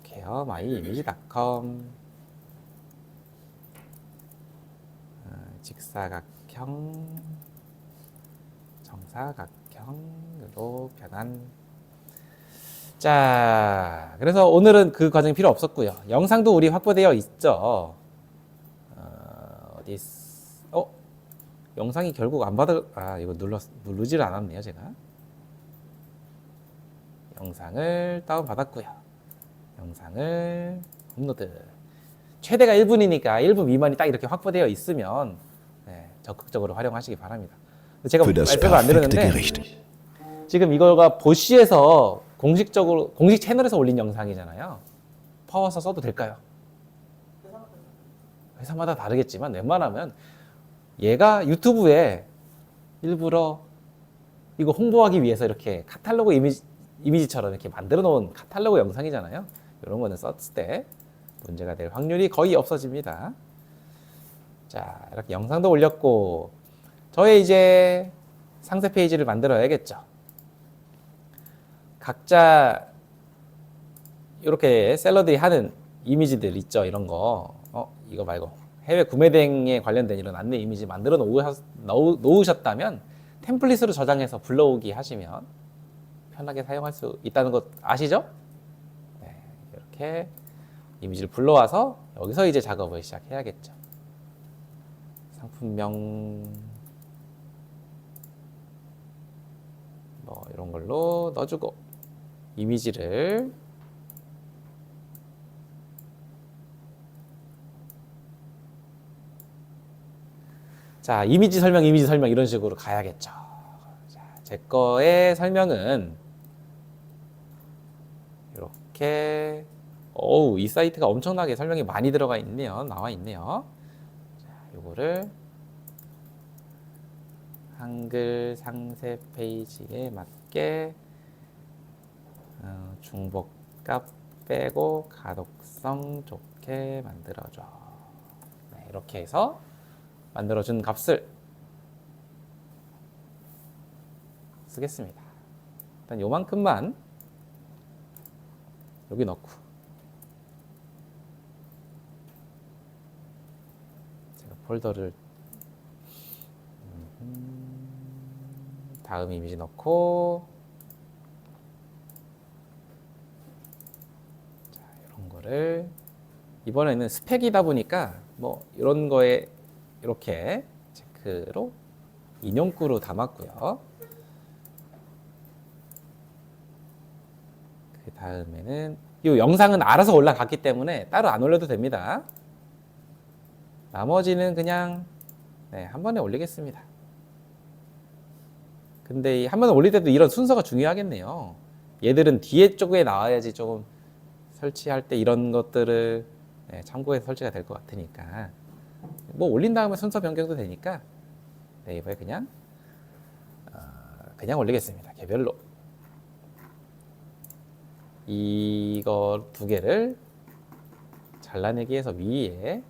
squaremyiimage.com 직사각형, 정사각형으로 변한. 자, 그래서 오늘은 그 과정이 필요 없었고요. 영상도 우리 확보되어 있죠. 영상이 결국 안 이거 누르질 않았네요, 제가. 영상을 다운받았고요. 영상을 업로드. 최대가 1분이니까 1분 미만이 딱 이렇게 확보되어 있으면 적극적으로 활용하시기 바랍니다. 제가 Für das 말씀을 안 perfekte 드렸는데 Gericht. 지금 이거가 보쉬에서 공식 채널에서 올린 영상이잖아요. 파워서 써도 될까요? 회사마다 다르겠지만 웬만하면 얘가 유튜브에 일부러 이거 홍보하기 위해서 이렇게 카탈로그 이미지처럼 이렇게 만들어 놓은 카탈로그 영상이잖아요. 이런 거는 썼을 때 문제가 될 확률이 거의 없어집니다. 자, 이렇게 영상도 올렸고 저의 이제 상세 페이지를 만들어야겠죠. 각자 이렇게 셀러들이 하는 이미지들 있죠. 이런 거. 이거 말고 해외 구매 대행에 관련된 이런 안내 이미지 만들어 놓으셨다면 템플릿으로 저장해서 불러오기 하시면 편하게 사용할 수 있다는 것 아시죠? 네, 이렇게 이미지를 불러와서 여기서 이제 작업을 시작해야겠죠. 상품명 뭐 이런 걸로 넣어주고 이미지를 자, 이미지 설명 이런 식으로 가야겠죠. 자, 제 거의 설명은 이렇게 이 사이트가 엄청나게 설명이 많이 들어가 있네요. 나와 있네요. 자, 요거를 한글 상세 페이지에 맞게 중복값 빼고 가독성 좋게 만들어줘. 네, 이렇게 해서 만들어준 값을 쓰겠습니다. 일단 요만큼만 여기 넣고 제가 폴더를 다음 이미지 넣고 자, 이런 거를 이번에는 스펙이다 보니까 뭐 이런 거에 이렇게 체크로 인용구로 담았고요. 그 다음에는 이 영상은 알아서 올라갔기 때문에 따로 안 올려도 됩니다. 나머지는 그냥 한 번에 올리겠습니다. 근데 한 번에 올릴 때도 이런 순서가 중요하겠네요. 얘들은 뒤에 쪽에 나와야지 조금 설치할 때 이런 것들을 참고해서 설치가 될 것 같으니까 뭐 올린 다음에 순서 변경도 되니까 네이버에 그냥 올리겠습니다. 개별로 이거 두 개를 잘라내기 해서 위에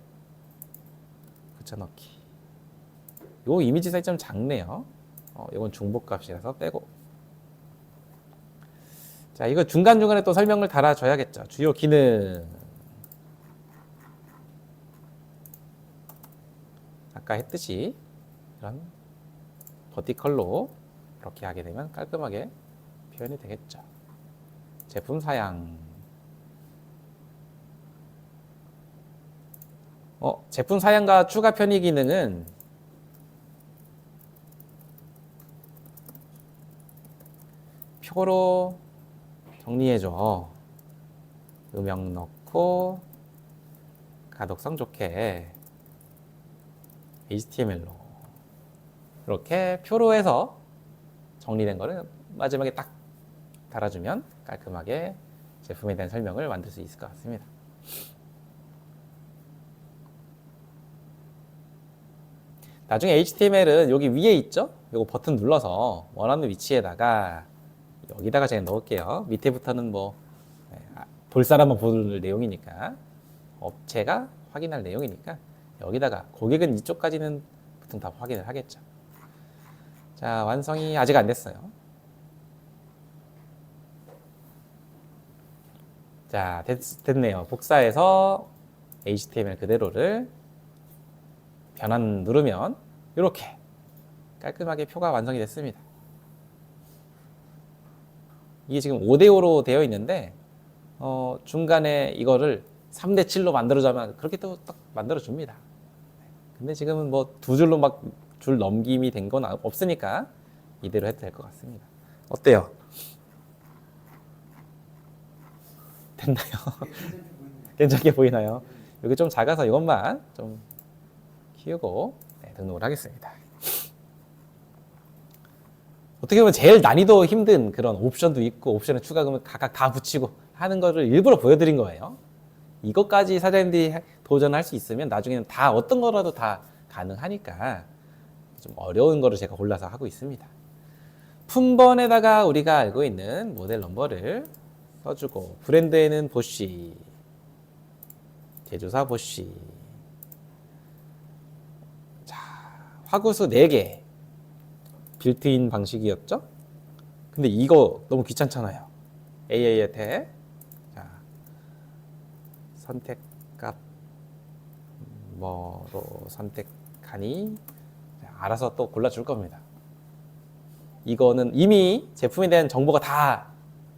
붙여넣기. 요 이미지 사이즈 좀 작네요. 이건 중복값이라서 빼고. 자, 이거 중간중간에 또 설명을 달아줘야겠죠. 주요 기능. 아까 했듯이 이런 버티컬로 이렇게 하게 되면 깔끔하게 표현이 되겠죠. 제품 사양. 제품 사양과 추가 편의 기능은 표로 정리해줘. 음영 넣고 가독성 좋게 HTML로 이렇게 표로 해서 정리된 거를 마지막에 딱 달아주면 깔끔하게 제품에 대한 설명을 만들 수 있을 것 같습니다. 나중에 HTML은 여기 위에 있죠? 요거 버튼 눌러서 원하는 위치에다가 여기다가 제가 넣을게요. 밑에부터는 뭐 볼 사람만 볼 내용이니까 업체가 확인할 내용이니까 여기다가 고객은 이쪽까지는 보통 다 확인을 하겠죠. 자, 완성이 아직 안 됐어요. 자, 됐네요. 복사해서 HTML 그대로를 변환 누르면 이렇게 깔끔하게 표가 완성이 됐습니다. 이게 지금 5대5로 되어 있는데 중간에 이거를 3대7로 만들어주면 그렇게 또 딱 만들어줍니다. 근데 지금은 뭐 두 줄로 막 줄 넘김이 된 건 없으니까 이대로 해도 될 것 같습니다. 어때요? 됐나요? 괜찮게 보이나요? 여기 좀 작아서 이것만 좀 키우고 등록을 하겠습니다. 어떻게 보면 제일 난이도 힘든 그런 옵션도 있고 옵션에 추가금을 각각 다 붙이고 하는 거를 일부러 보여드린 거예요. 이것까지 사장님들이 도전할 수 있으면 나중에는 다 어떤 거라도 다 가능하니까 좀 어려운 거를 제가 골라서 하고 있습니다. 품번에다가 우리가 알고 있는 모델 넘버를 써주고, 브랜드에는 보쉬, 제조사 보쉬. 자, 화구수 4개 빌트인 방식이었죠. 근데 이거 너무 귀찮잖아요. AA 혜택. 자, 선택값 뭐로 선택하니, 자, 알아서 또 골라줄 겁니다. 이거는 이미 제품에 대한 정보가 다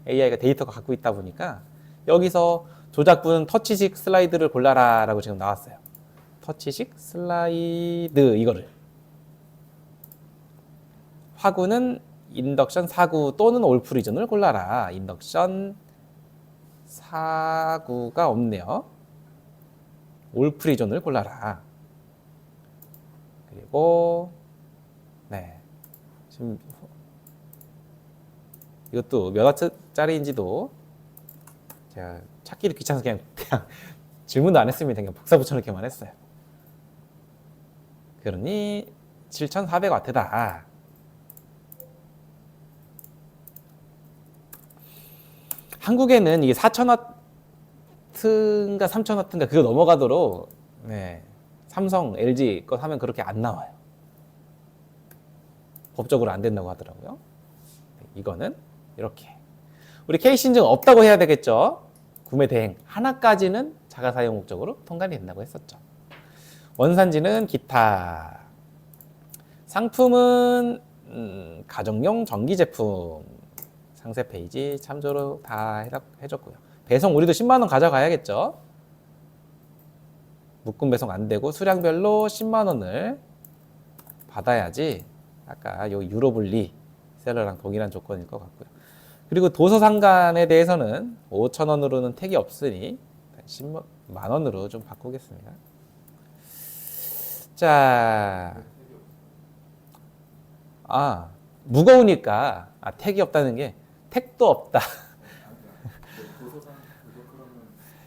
AI가 데이터가 갖고 있다 보니까 여기서 조작분 터치식 슬라이드를 골라라 라고 지금 나왔어요. 터치식 슬라이드, 이거를. 화구는 인덕션 4구 또는 올프리즌을 골라라. 인덕션 4구가 없네요. 올프리즌을 골라라. 그리고 네, 지금 이것도 몇 와트짜리인지도 제가 찾기를 귀찮아서 그냥 질문도 안 했습니다. 그냥 복사 붙여넣기만 했어요. 그러니 7400W다. 한국에는 이게 4000W인가 3000W인가 그거 넘어가도록, 네, 삼성, LG 거 하면 그렇게 안 나와요. 법적으로 안 된다고 하더라고요. 이거는 이렇게. 우리 케이스 인증 없다고 해야 되겠죠. 구매 대행 하나까지는 자가 사용 목적으로 통관이 된다고 했었죠. 원산지는 기타. 상품은 가정용 전기 제품. 상세 페이지 참조로 다 해줬고요. 배송 우리도 10만 원 가져가야겠죠. 묶음 배송 안 되고 수량별로 10만 원을 받아야지 아까 요 유로블리 셀러랑 동일한 조건일 것 같고요. 그리고 도서상관에 대해서는 5천 원으로는 택이 없으니 10만 원으로 좀 바꾸겠습니다. 자, 무거우니까 택이 없다는 게 택도 없다.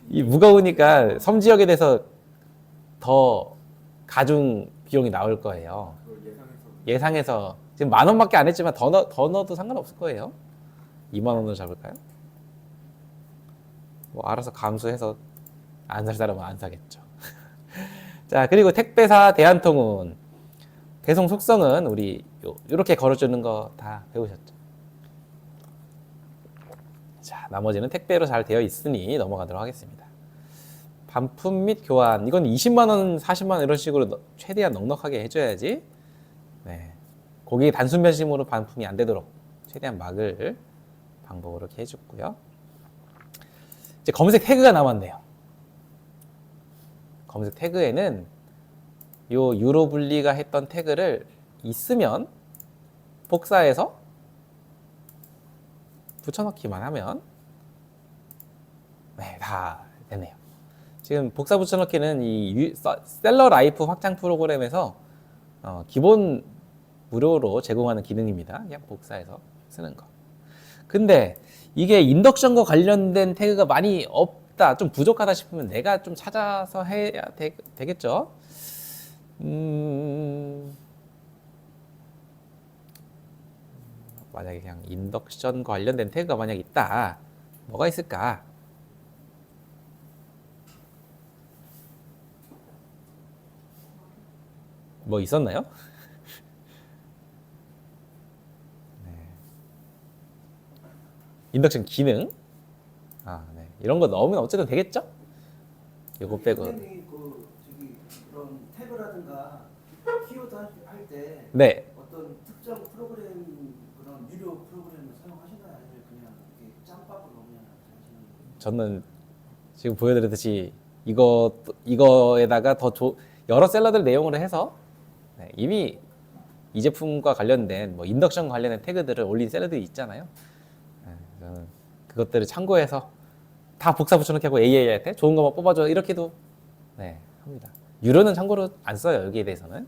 이 무거우니까 섬지역에 대해서 더 가중 비용이 나올 거예요. 예상해서 지금 10,000원밖에 안 했지만 더 넣어도 상관없을 거예요. 2만 원으로 잡을까요? 뭐 알아서 감수해서 안 살 사람은 안 사겠죠. 자, 그리고 택배사 대한통운 배송 속성은 우리 이렇게 걸어주는 거 다 배우셨죠? 자, 나머지는 택배로 잘 되어 있으니 넘어가도록 하겠습니다. 반품 및 교환, 이건 20만 원, 40만 원 이런 식으로 최대한 넉넉하게 해줘야지, 네, 고객이 단순 변심으로 반품이 안 되도록 최대한 막을 방법으로 이렇게 해줬고요. 이제 검색 태그가 남았네요. 검색 태그에는 요 유로블리가 했던 태그를 있으면 복사해서 붙여넣기만 하면, 네, 다 되네요. 지금 복사 붙여넣기는 이 셀러 라이프 확장 프로그램에서 기본 무료로 제공하는 기능입니다. 그냥 복사해서 쓰는 거. 근데 이게 인덕션과 관련된 태그가 많이 없다, 좀 부족하다 싶으면 내가 좀 찾아서 해야 되겠죠. 만약에 그냥 인덕션 관련된 태그가 만약 있다, 뭐가 있을까? 뭐 있었나요? 네. 인덕션 기능, 네, 이런 거 넣으면 어쨌든 되겠죠? 요거 빼고. 선생님이 그런 태그라든가 키워드 할 때 네. 어떤 특정 프로그램, 그런 유료 프로그램을 사용하시나요? 아니면 그냥 이렇게 짬밥으로 그냥 하시는 거예요? 저는 지금 보여드렸듯이 이거에다가 더 여러 셀러들 내용으로 해서, 네, 이미 이 제품과 관련된 뭐 인덕션 관련된 태그들을 올린 셀러들이 있잖아요. 네, 저는 그것들을 참고해서 다 복사 붙여넣기 하고 AI한테 좋은 것만 뽑아줘 이렇게도, 네, 합니다. 유료는 참고로 안 써요, 여기에 대해서는.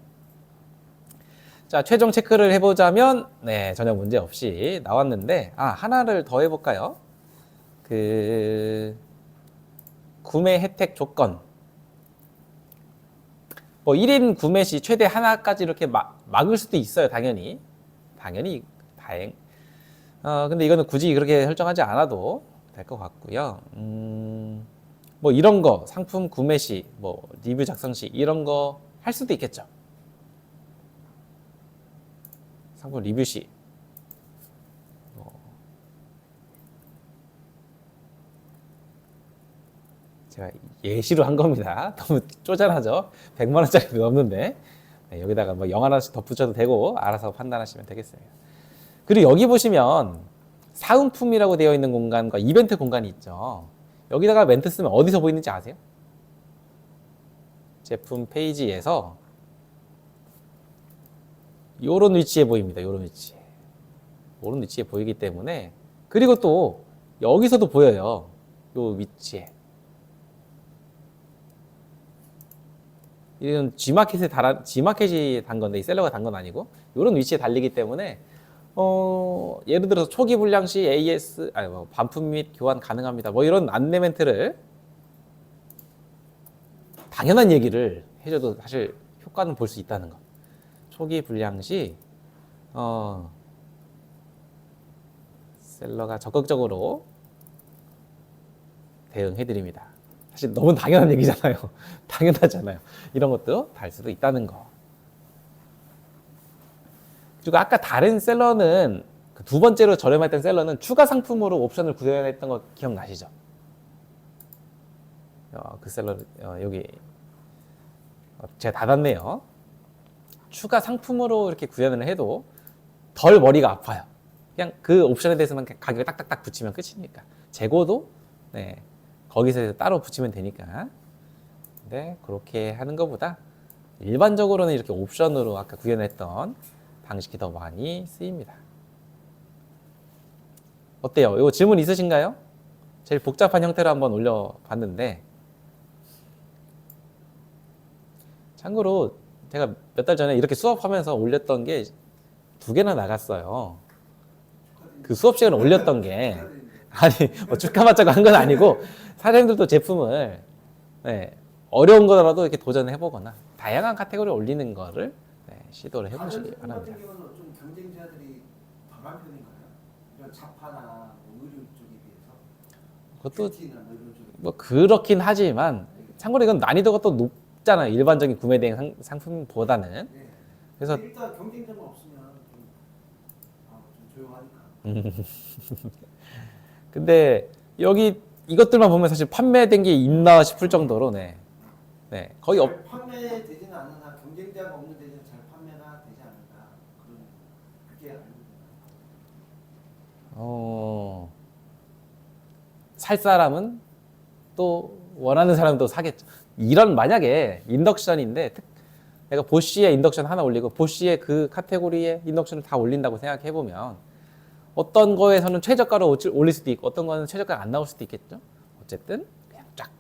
자, 최종 체크를 해보자면, 네, 전혀 문제 없이 나왔는데, 하나를 더 해볼까요? 구매 혜택 조건. 뭐 1인 구매 시 최대 하나까지 이렇게 막을 수도 있어요. 당연히 다행. 근데 이거는 굳이 그렇게 설정하지 않아도 될 것 같고요. 뭐 이런 거 상품 구매 시, 뭐 리뷰 작성 시 이런 거 할 수도 있겠죠. 상품 리뷰 시. 제가 예시로 한 겁니다. 너무 쪼잔하죠? 100만 원짜리 넘는데. 네, 여기다가 뭐 영 하나씩 덧붙여도 되고 알아서 판단하시면 되겠어요. 그리고 여기 보시면 사은품이라고 되어 있는 공간과 이벤트 공간이 있죠. 여기다가 멘트 쓰면 어디서 보이는지 아세요? 제품 페이지에서 요런 위치에 보입니다. 요런 위치에 보이기 때문에, 그리고 또 여기서도 보여요. 요 위치에. 이건 G마켓이 단 건데 이 셀러가 단 건 아니고 이런 위치에 달리기 때문에 예를 들어서 초기 불량 시 AS 반품 및 교환 가능합니다. 뭐 이런 안내 멘트를 당연한 얘기를 해줘도 사실 효과는 볼 수 있다는 거. 초기 불량 시 셀러가 적극적으로 대응해 드립니다. 사실 너무 당연한 얘기잖아요. 당연하잖아요. 이런 것도 달 수도 있다는 거. 그리고 아까 다른 셀러는 두 번째로 저렴했던 셀러는 추가 상품으로 옵션을 구현했던 거 기억나시죠? 그 셀러 여기 제가 닫았네요. 추가 상품으로 이렇게 구현을 해도 덜 머리가 아파요. 그냥 그 옵션에 대해서만 가격을 딱딱딱 붙이면 끝이니까. 재고도 거기서 따로 붙이면 되니까. 근데 그렇게 하는 것보다 일반적으로는 이렇게 옵션으로 아까 구현했던 방식이 더 많이 쓰입니다. 어때요? 이거 질문 있으신가요? 제일 복잡한 형태로 한번 올려봤는데, 참고로 제가 몇 달 전에 이렇게 수업하면서 올렸던 게 2개나 나갔어요. 그 수업 시간에 올렸던 게 아니 뭐 축하 맞자고 한 건 아니고, 사장님들도 제품을 어려운 거라도 이렇게 도전해 보거나 다양한 카테고리 올리는 거를 시도를 해보시기 바랍니다. 같은 경우는 좀 경쟁자들이 덜한 편인가요? 이런 잡화나 뭐 의류 쪽에 비해서? 그것도 뷰티나 뭐 이런 쪽에 뭐 그렇긴 하지만, 참고로 이건 난이도가 또 높잖아요. 일반적인 구매 대행 상품보다는. 네. 그래서 일단 경쟁자가 없으면 좀 조용하니까. 근데 여기 이것들만 보면 사실 판매된 게 있나 싶을 정도로 거의 잘 판매되지는 않으나 경쟁자가 없는 데는 잘 판매가 되지 않는다. 그게 아닙니다. 살 사람은 또 원하는 사람은 또 사겠죠. 이런 만약에 인덕션인데 내가 보쉬의 인덕션 하나 올리고 보쉬의 그 카테고리의 인덕션을 다 올린다고 생각해 보면, 어떤 거에서는 최저가로 올릴 수도 있고 어떤 거는 최저가가 안 나올 수도 있겠죠. 어쨌든 그냥 쫙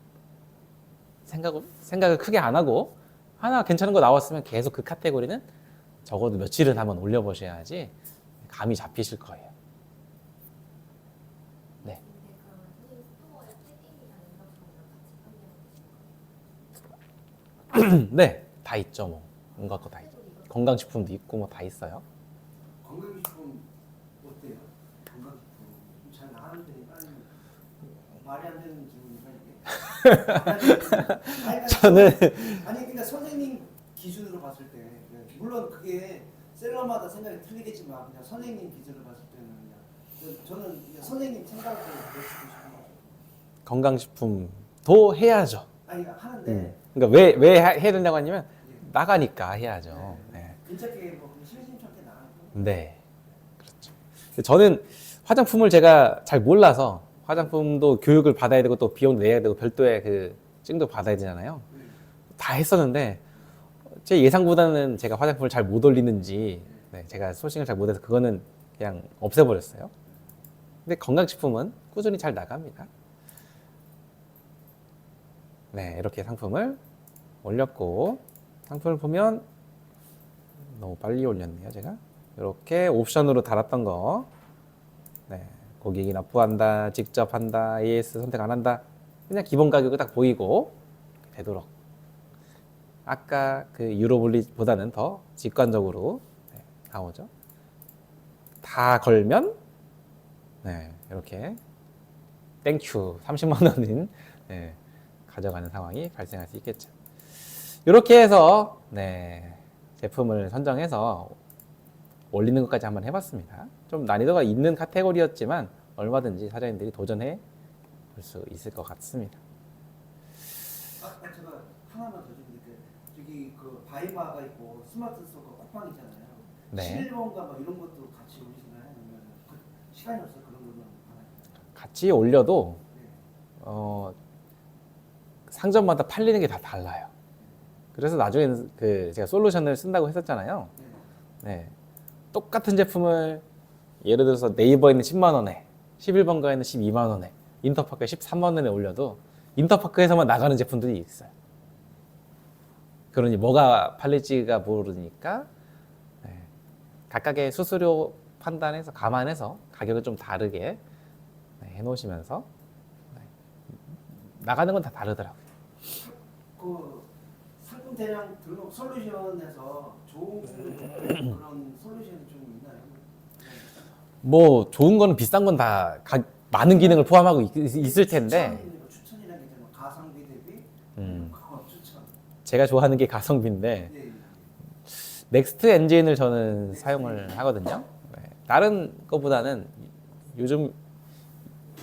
생각을 크게 안 하고 하나 괜찮은 거 나왔으면 계속 그 카테고리는 적어도 며칠은 한번 올려보셔야지 감이 잡히실 거예요. 네. 근데 그러면 선생님 스토어에 패딩이랑 인덕션이랑 같이 판매하는 거죠? 네, 다 있죠. 뭐 온갖 거 다 있죠. 건강식품도 있고 뭐 다 있어요. 건강식품 어때요? 건강식품 잘 나가는 편인가 아니면 말이 안 되는 질문인가 이게? 저는 아니 그러니까 선생님 기준으로 봤을 때 물론 그게 셀러마다 생각이 틀리겠지만 그냥 선생님 기준으로 봤을 때는 그냥 저는 그냥 선생님 생각을 여쭙고 싶은 거죠. 건강식품도 해야죠. 아니 하는데 그러니까 왜 해야 된다고 하냐면 나가니까 해야죠. 네. 괜찮게 뭐 심심찮게 나가는 네, 그렇죠. 저는 화장품을 제가 잘 몰라서 화장품도 교육을 받아야 되고 또 비용도 내야 되고 별도의 그 증도 받아야 되잖아요. 다 했었는데 제 예상보다는 제가 화장품을 잘 못 올리는지 제가 소싱을 잘 못해서 그거는 그냥 없애버렸어요. 근데 건강식품은 꾸준히 잘 나갑니다. 네, 이렇게 상품을 올렸고, 상품을 보면 너무 빨리 올렸네요 제가. 이렇게 옵션으로 달았던 거, 고객이 납부한다, 직접 한다, AS 선택 안 한다, 그냥 기본 가격이 딱 보이고 되도록 아까 그 유로블리보다는 더 직관적으로 네, 나오죠. 다 걸면 네, 이렇게 땡큐 30만 원인 네, 가져가는 상황이 발생할 수 있겠죠. 이렇게 해서 네, 제품을 선정해서 올리는 것까지 한번 해봤습니다. 좀 난이도가 있는 카테고리였지만 얼마든지 사장님들이 도전해 볼 수 있을 것 같습니다. 제가 하나만 더 좀 드릴게요. 저기 그 바이마가 있고 스마트 스토어가 쿠팡 있잖아요. 네. 11번가 뭐 이런 것도 같이 올리시나요? 아니면 시간이 없어요? 그런 거는 안 하나요? 같이 올려도 네. 상점마다 팔리는 게 다 달라요. 그래서 나중에는 그 제가 솔루션을 쓴다고 했었잖아요. 네. 네. 똑같은 제품을 예를 들어서 네이버에는 10만 원에 11번가에는 12만 원에 인터파크에 13만 원에 올려도 인터파크에서만 나가는 제품들이 있어요. 그러니 뭐가 팔릴지가 모르니까 네. 각각의 수수료 판단해서 감안해서 가격을 좀 다르게 네, 해놓으시면서 네. 나가는 건 다 다르더라고요. 그 상품 대량 등록 솔루션에서 좋은 그런 솔루션이 좀 있나요? 뭐 좋은 거는 비싼 건 다 많은 기능을 포함하고 있을 텐데 추천이라는 게 있잖아요. 가성비 대비 그거 추천. 제가 좋아하는 게 가성비인데 네. 넥스트 엔진을 저는 사용을 하거든요. 네. 다른 거보다는 요즘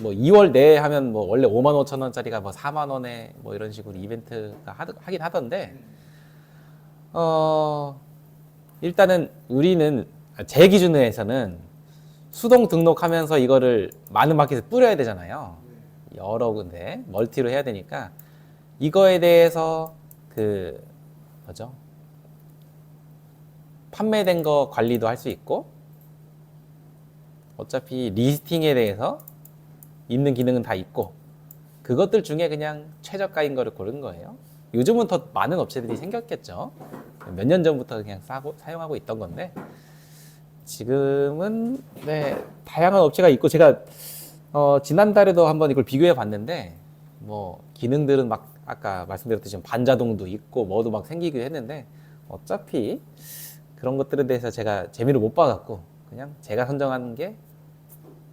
뭐 2월 내에 하면 뭐 원래 5만 5천 원짜리가 뭐 4만 원에 뭐 이런 식으로 이벤트가 하긴 하던데 일단은 우리는 제 기준에서는 수동 등록하면서 이거를 많은 마켓에 뿌려야 되잖아요. 여러 군데 멀티로 해야 되니까 이거에 대해서 그 뭐죠? 판매된 거 관리도 할 수 있고 어차피 리스팅에 대해서 있는 기능은 다 있고 그것들 중에 그냥 최저가인 거를 고른 거예요. 요즘은 더 많은 업체들이 생겼겠죠. 몇 년 전부터 그냥 사용하고 있던 건데 지금은 네, 다양한 업체가 있고 제가 지난달에도 한번 이걸 비교해 봤는데 뭐 기능들은 막 아까 말씀드렸듯이 반자동도 있고 뭐도 막 생기기도 했는데 어차피 그런 것들에 대해서 제가 재미를 못 봐갖고 그냥 제가 선정하는 게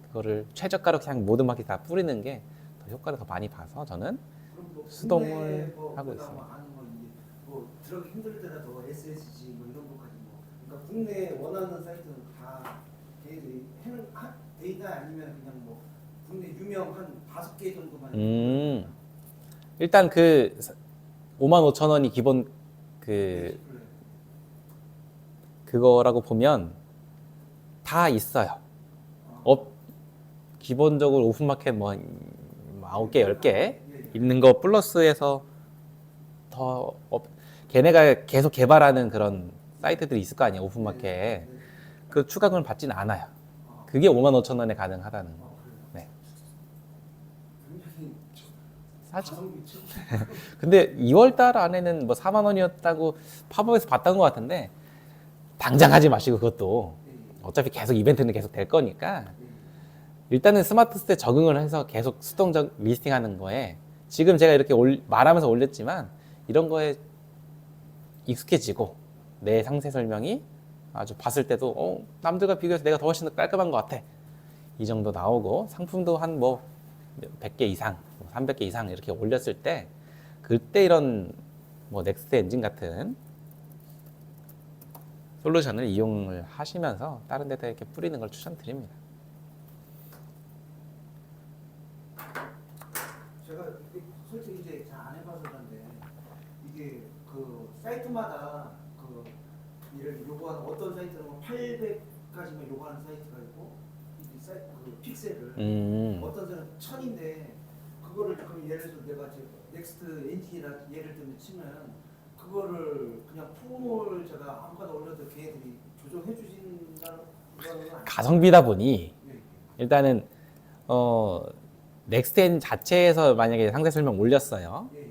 그거를 최저가로 그냥 모든 마켓 다 뿌리는 게 더 효과를 더 많이 봐서 저는 그럼 뭐 수동을 국내 뭐 하고 우리가 있습니다. 뭐 아는 거 이제 뭐 들어가기 힘들더라도 SSG 뭐 이런 것까지 뭐 그러니까 국내 원하는 사이트는 다 돼 있나 아니면 그냥 뭐 국내 유명 한 5개 정도만 일단 그 5만 5천 원이 기본 그거라고 보면 다 있어요. 기본적으로 오픈마켓 뭐 9개, 10개 있는 거 플러스해서 더 걔네가 계속 개발하는 그런 사이트들이 있을 거 아니에요. 오픈마켓. 그 추가금을 받지는 않아요. 그게 5만 5천 원에 가능하다는 거. 네. 굉장히 사죠. 가성비 최고. 근데 2월 달 안에는 뭐 4만 원이었다고 팝업에서 봤던 것 같은데 당장 하지 마시고 그것도 어차피 계속 이벤트는 계속 될 거니까 일단은 스마트 스토어에 적응을 해서 계속 수동적 리스팅하는 거에 지금 제가 이렇게 말하면서 올렸지만 이런 거에 익숙해지고 내 상세 설명이 아주 봤을 때도 남들과 비교해서 내가 더 훨씬 더 깔끔한 것 같아 이 정도 나오고 상품도 한 뭐 100개 이상 300개 이상 이렇게 올렸을 때 그때 이런 뭐 넥스트 엔진 같은 솔루션을 이용을 하시면서 다른 데다 이렇게 뿌리는 걸 추천드립니다. 제가 솔직히 이제 잘 안 해봐서 그런데 이게 그 사이트마다 그 이를 요구하는 어떤 사이트는 800까지만 요구하는 사이트가 있고 그 픽셀을 어떤 사람은 1000인데 그거를 그럼 예를 들어서 내가 넥스트 엔진이라 예를 들면 치면 그거를 그냥 폼을 제가 아무거나 올려도 걔네들이 조정해 주신다는 거는 가성비다 보니 네. 일단은 넥스텐 자체에서 만약에 상세 설명 올렸어요. 예,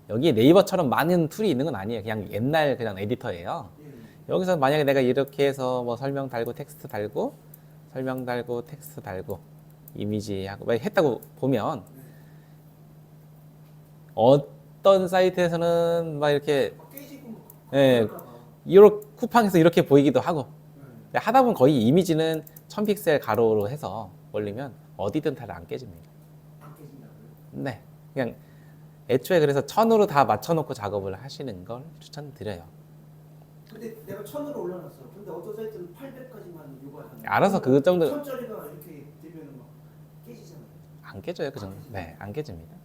여기에 네이버처럼 많은 툴이 있는 건 아니에요. 그냥 옛날 그냥 에디터예요. 예. 여기서 만약에 내가 이렇게 해서 뭐 설명 달고 텍스트 달고 설명 달고 텍스트 달고 이미지 하고 막 했다고 보면 어떤 사이트에서는 막 이렇게 막 깨지고 막 예, 그럴까 봐. 이렇게 쿠팡에서 이렇게 보이기도 하고 네. 근데 하다 보면 거의 이미지는 1000픽셀 가로로 해서 올리면 어디든 다 안 깨집니다. 안 깨진다고요? 네, 그냥 애초에 그래서 1000으로 다 맞춰놓고 작업을 하시는 걸 추천드려요. 근데 내가 1000으로 올려놨어. 근데 어떤 사이트는 800까지만 요구하잖아요. 알아서 그 정도 1000짜리가 이렇게 되면 막 깨지잖아요. 안 깨져요, 그 정도. 네, 안 깨집니다.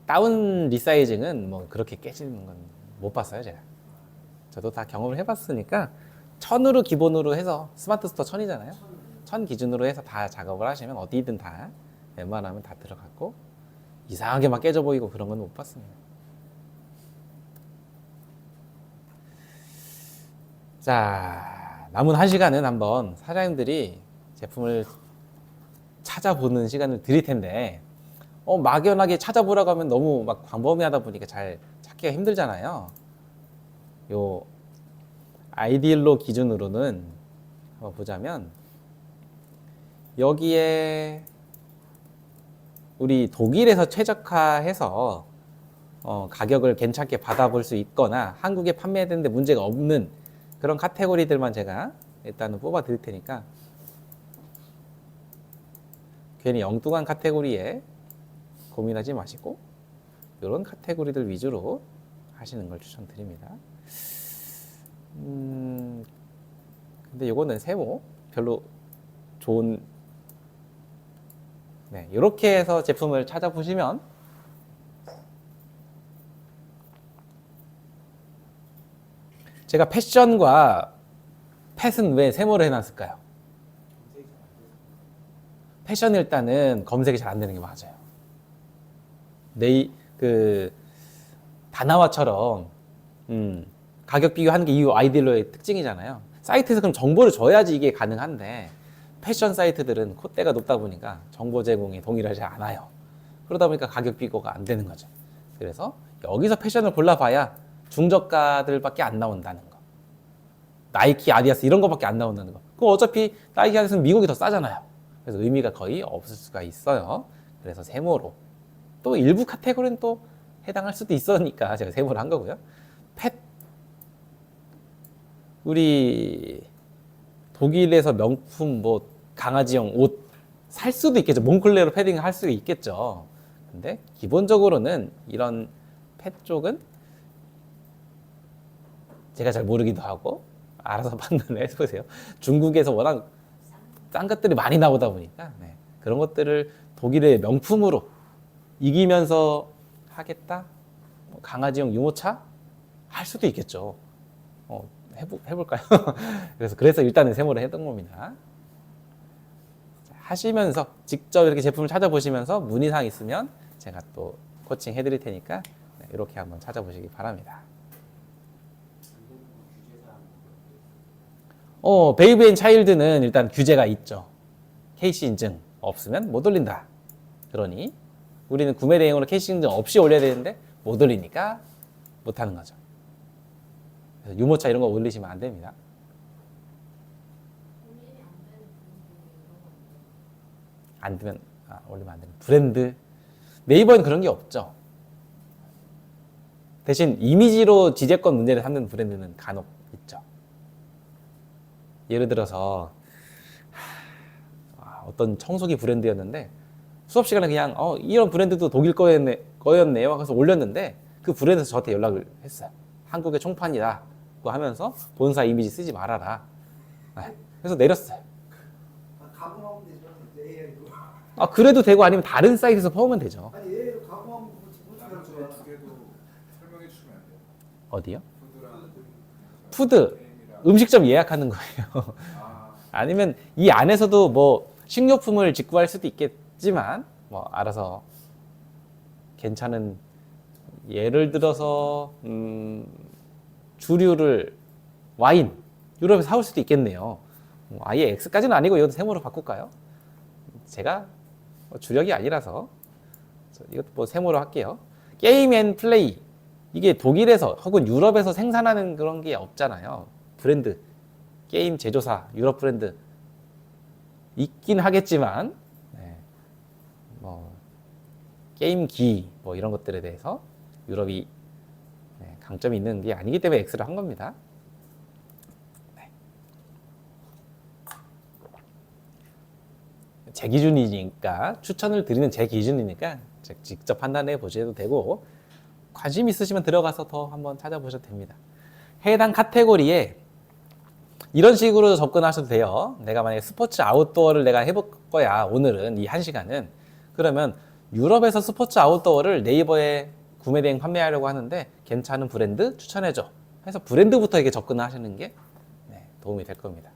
다운 리사이징은 뭐 그렇게 깨지는 건 못 봤어요, 제가. 저도 다 경험을 해봤으니까 1000으로 기본으로 해서 스마트 스토어 1000이잖아요. 1000 기준으로 해서 다 작업을 하시면 어디든 다 웬만하면 다 들어갔고 이상하게 막 깨져 보이고 그런 건 못 봤습니다. 자, 남은 1시간은 한번 사장님들이 제품을 찾아보는 시간을 드릴 텐데 막연하게 찾아보라고 하면 너무 막 광범위하다 보니까 잘 찾기가 힘들잖아요. 요 아이디일로 기준으로는 한번 보자면 여기에 우리 독일에서 최적화해서 가격을 괜찮게 받아볼 수 있거나 한국에 판매되는데 문제가 없는 그런 카테고리들만 제가 일단은 뽑아 드릴 테니까 괜히 엉뚱한 카테고리에 고민하지 마시고 이런 카테고리들 위주로 하시는 걸 추천드립니다. 근데 요거는 세모 별로 좋은 네, 이렇게 해서 제품을 찾아보시면 제가 패션과 펫은 왜 세모를 해놨을까요? 패션 일단은 검색이 잘 안 되는 게 맞아요. 그 다나와처럼 가격 비교하는 게 이 아이디어의 특징이잖아요. 사이트에서 그럼 정보를 줘야지 이게 가능한데 패션 사이트들은 콧대가 높다 보니까 정보 제공이 동일하지 않아요. 그러다 보니까 가격 비교가 안 되는 거죠. 그래서 여기서 패션을 골라봐야 중저가들밖에 안 나온다는 거. 나이키, 아디다스 이런 거밖에 안 나온다는 거. 그럼 어차피 나이키, 아디다스는 미국이 더 싸잖아요. 그래서 의미가 거의 없을 수가 있어요. 그래서 세모로. 또 일부 카테고리는 또 해당할 수도 있으니까 제가 세모를 한 거고요. 우리 독일에서 명품 뭐 강아지용 옷 살 수도 있겠죠. 몽클레로 패딩을 할 수도 있겠죠. 근데 기본적으로는 이런 펫 쪽은 제가 잘 모르기도 하고 알아서 판단을 해보세요. 중국에서 워낙 싼 것들이 많이 나오다 보니까 네. 그런 것들을 독일의 명품으로 이기면서 하겠다? 강아지용 유모차? 할 수도 있겠죠. 해볼까요? 그래서 일단은 세모를 했던 겁니다. 하시면서 직접 이렇게 제품을 찾아보시면서 문의사항 있으면 제가 또 코칭 해드릴 테니까 이렇게 한번 찾아보시기 바랍니다. 베이비 앤 차일드는 일단 규제가 있죠. KC 인증 없으면 못 올린다. 그러니 우리는 구매 대행으로 KC 인증 없이 올려야 되는데 못 올리니까 못 하는 거죠. 그래서 유모차 이런 거 올리시면 안 됩니다. 안 되면 올리면 안 되는 브랜드. 네이버는 그런 게 없죠. 대신 이미지로 지재권 문제를 삼는 브랜드는 간혹 있죠. 예를 들어서 어떤 청소기 브랜드였는데 수업 시간에 그냥 이런 브랜드도 독일 거였네요. 그래서 올렸는데 그 브랜드에서 저한테 연락을 했어요. 한국의 총판이라고 하면서 본사 이미지 쓰지 말아라. 그래서 내렸어요. 가공하면 되죠. AI로. 그래도 되고 아니면 다른 사이트에서 퍼오면 되죠. 아니 AI로 가공하면 다른 두 개도 설명해 주시면 안 돼요? 어디요? 푸드랑 푸드, 게임이랑 음식점 예약하는 거예요. 아니면 이 안에서도 뭐 식료품을 직구할 수도 있겠지만 뭐 알아서 괜찮은 예를 들어서 주류를 와인 유럽에서 사올 수도 있겠네요. 아예 X까지는 아니고 이것도 세모로 바꿀까요? 제가 주력이 아니라서 이것도 뭐 세모로 할게요. 게임 앤 플레이 이게 독일에서 혹은 유럽에서 생산하는 그런 게 없잖아요. 브랜드 게임 제조사 유럽 브랜드 있긴 하겠지만 뭐 게임기 뭐 이런 것들에 대해서 유럽이 강점이 있는 게 아니기 때문에 X를 한 겁니다. 네. 제 기준이니까 추천을 드리는 제 기준이니까 직접 판단해 보셔도 되고 관심 있으시면 들어가서 더 한번 찾아보셔도 됩니다. 해당 카테고리에 이런 식으로 접근하셔도 돼요. 내가 만약에 스포츠 아웃도어를 내가 해볼 거야 오늘은 이 1시간은 그러면 유럽에서 스포츠 아웃도어를 네이버에 구매 대행 판매하려고 하는데 괜찮은 브랜드 추천해줘 해서 브랜드부터 이렇게 접근을 하시는 게 도움이 될 겁니다.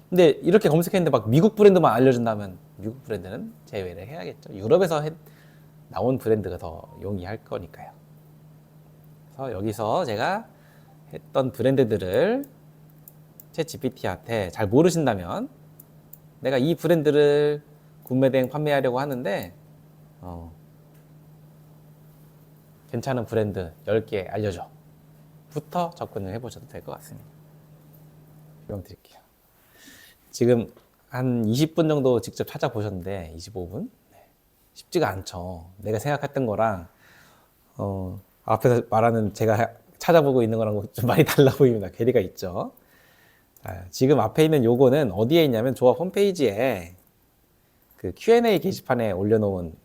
근데 이렇게 검색했는데 막 미국 브랜드만 알려준다면 미국 브랜드는 제외를 해야겠죠. 유럽에서 나온 브랜드가 더 용이할 거니까요. 그래서 여기서 제가 했던 브랜드들을 챗GPT한테 잘 모르신다면 내가 이 브랜드를 구매 대행 판매하려고 하는데 괜찮은 브랜드 10개 알려줘 부터 접근을 해보셔도 될 것 같습니다. 설명 드릴게요. 지금 한 20분 정도 직접 찾아보셨는데 25분? 쉽지가 않죠. 내가 생각했던 거랑 앞에서 말하는 제가 찾아보고 있는 거랑 좀 많이 달라 보입니다. 괴리가 있죠. 지금 앞에 있는 요거는 어디에 있냐면 조합 홈페이지에 그 Q&A 게시판에 올려놓은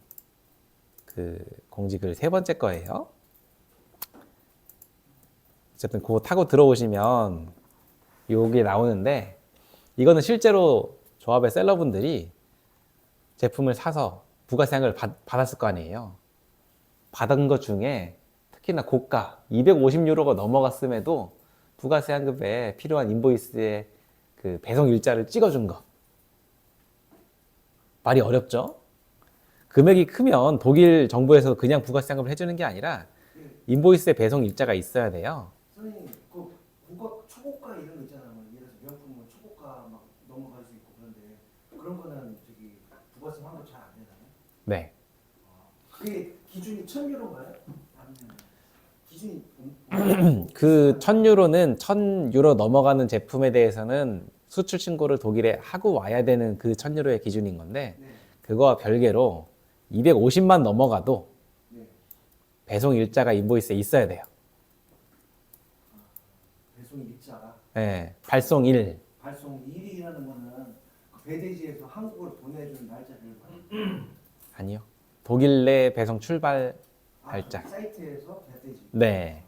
그 공지글 3번째 거예요. 어쨌든 그거 타고 들어오시면 요게 나오는데 이거는 실제로 조합의 셀러분들이 제품을 사서 부가세한금을 받았을 거 아니에요. 받은 것 중에 특히나 고가 250유로가 넘어갔음에도 부가세한금에 필요한 인보이스의 그 배송 일자를 찍어준 거. 말이 어렵죠? 금액이 크면 독일 정부에서 그냥 부가세한금을 해주는 게 아니라 인보이스의 배송 일자가 있어야 돼요. 선생님 그 국어 초고가 이런 거 있잖아요. 뭐 예를 들어서 명품은 초고가 막 넘어갈 수 있고 그런데 그런 거는 저기 부가세 환급 잘 안 되나요? 네. 그게 기준이 1,000유로인가요? 아니면 기준이 그 1000유로는 1000유로 넘어가는 제품에 대해서는 수출 신고를 독일에 하고 와야 되는 그 1000유로의 기준인 건데 네. 그거와 별개로 250만 넘어가도 네. 배송 일자가 인보이스에 있어야 돼요. 배송 일자가 네, 발송일. 발송 일이라는 거는 그 배대지에서 한국으로 보내주는 날짜를 말해요. 아니요. 독일 내 배송 출발 날짜. 사이트에서 배대지. 네.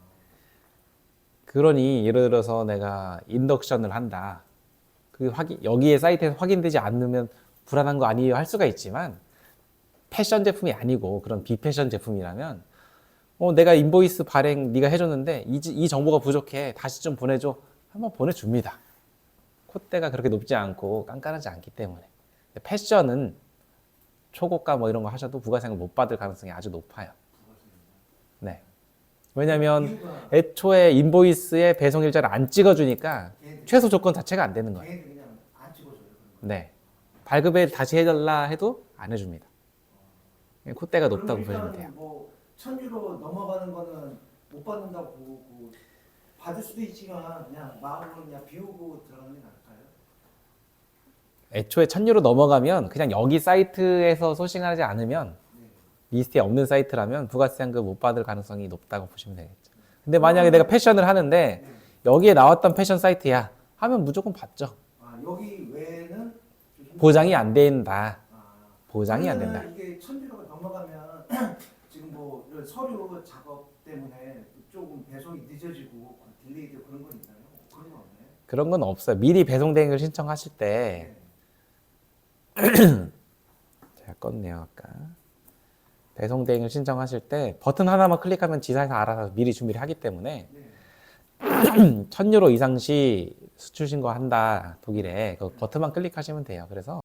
그러니 예를 들어서 내가 인덕션을 한다. 그 여기에 사이트에서 확인되지 않으면 불안한 거 아니에요 할 수가 있지만 패션 제품이 아니고 그런 비패션 제품이라면 내가 인보이스 발행 네가 해줬는데 이 정보가 부족해 다시 좀 보내줘 한번 보내줍니다. 콧대가 그렇게 높지 않고 깐깐하지 않기 때문에. 패션은 초고가 뭐 이런 거 하셔도 부가세를 못 받을 가능성이 아주 높아요. 네. 왜냐면 이유가 애초에 인보이스에 배송 일자를 안 찍어주니까 최소 조건 자체가 안 되는 거예요. 걔네들 그냥 안 찍어줘요. 네. 발급에 다시 해달라 해도 안 해줍니다. 콧대가 높다고 보시면 돼요. 뭐 1,000유로 넘어가는 거는 못 받는다고 보고 받을 수도 있지만 그냥 마음으로 그냥 비우고 들어가는 게 나을까요? 애초에 1000유로 넘어가면 그냥 여기 사이트에서 소싱하지 않으면 리스트에 없는 사이트라면 부가세한금 못 받을 가능성이 높다고 보시면 되겠죠. 근데 만약에 내가 패션을 하는데 여기에 나왔던 패션 사이트야 하면 무조건 받죠. 여기 외에는 좀 보장이 안 된다. 아, 보장이 안 된다. 그러면은 이게 1,000유로가 넘어가면 지금 뭐 이런 서류 작업 때문에 조금 배송이 늦어지고 딜레이되고 그런 건 있나요? 그런 건 없나요? 그런 건 없어요. 미리 배송 대행을 신청하실 때 제가 껐네요 아까. 배송 대행을 신청하실 때 버튼 하나만 클릭하면 지사에서 알아서 미리 준비를 하기 때문에 1000유로 이상 시 수출 신고한다 독일에 그 버튼만 클릭하시면 돼요. 그래서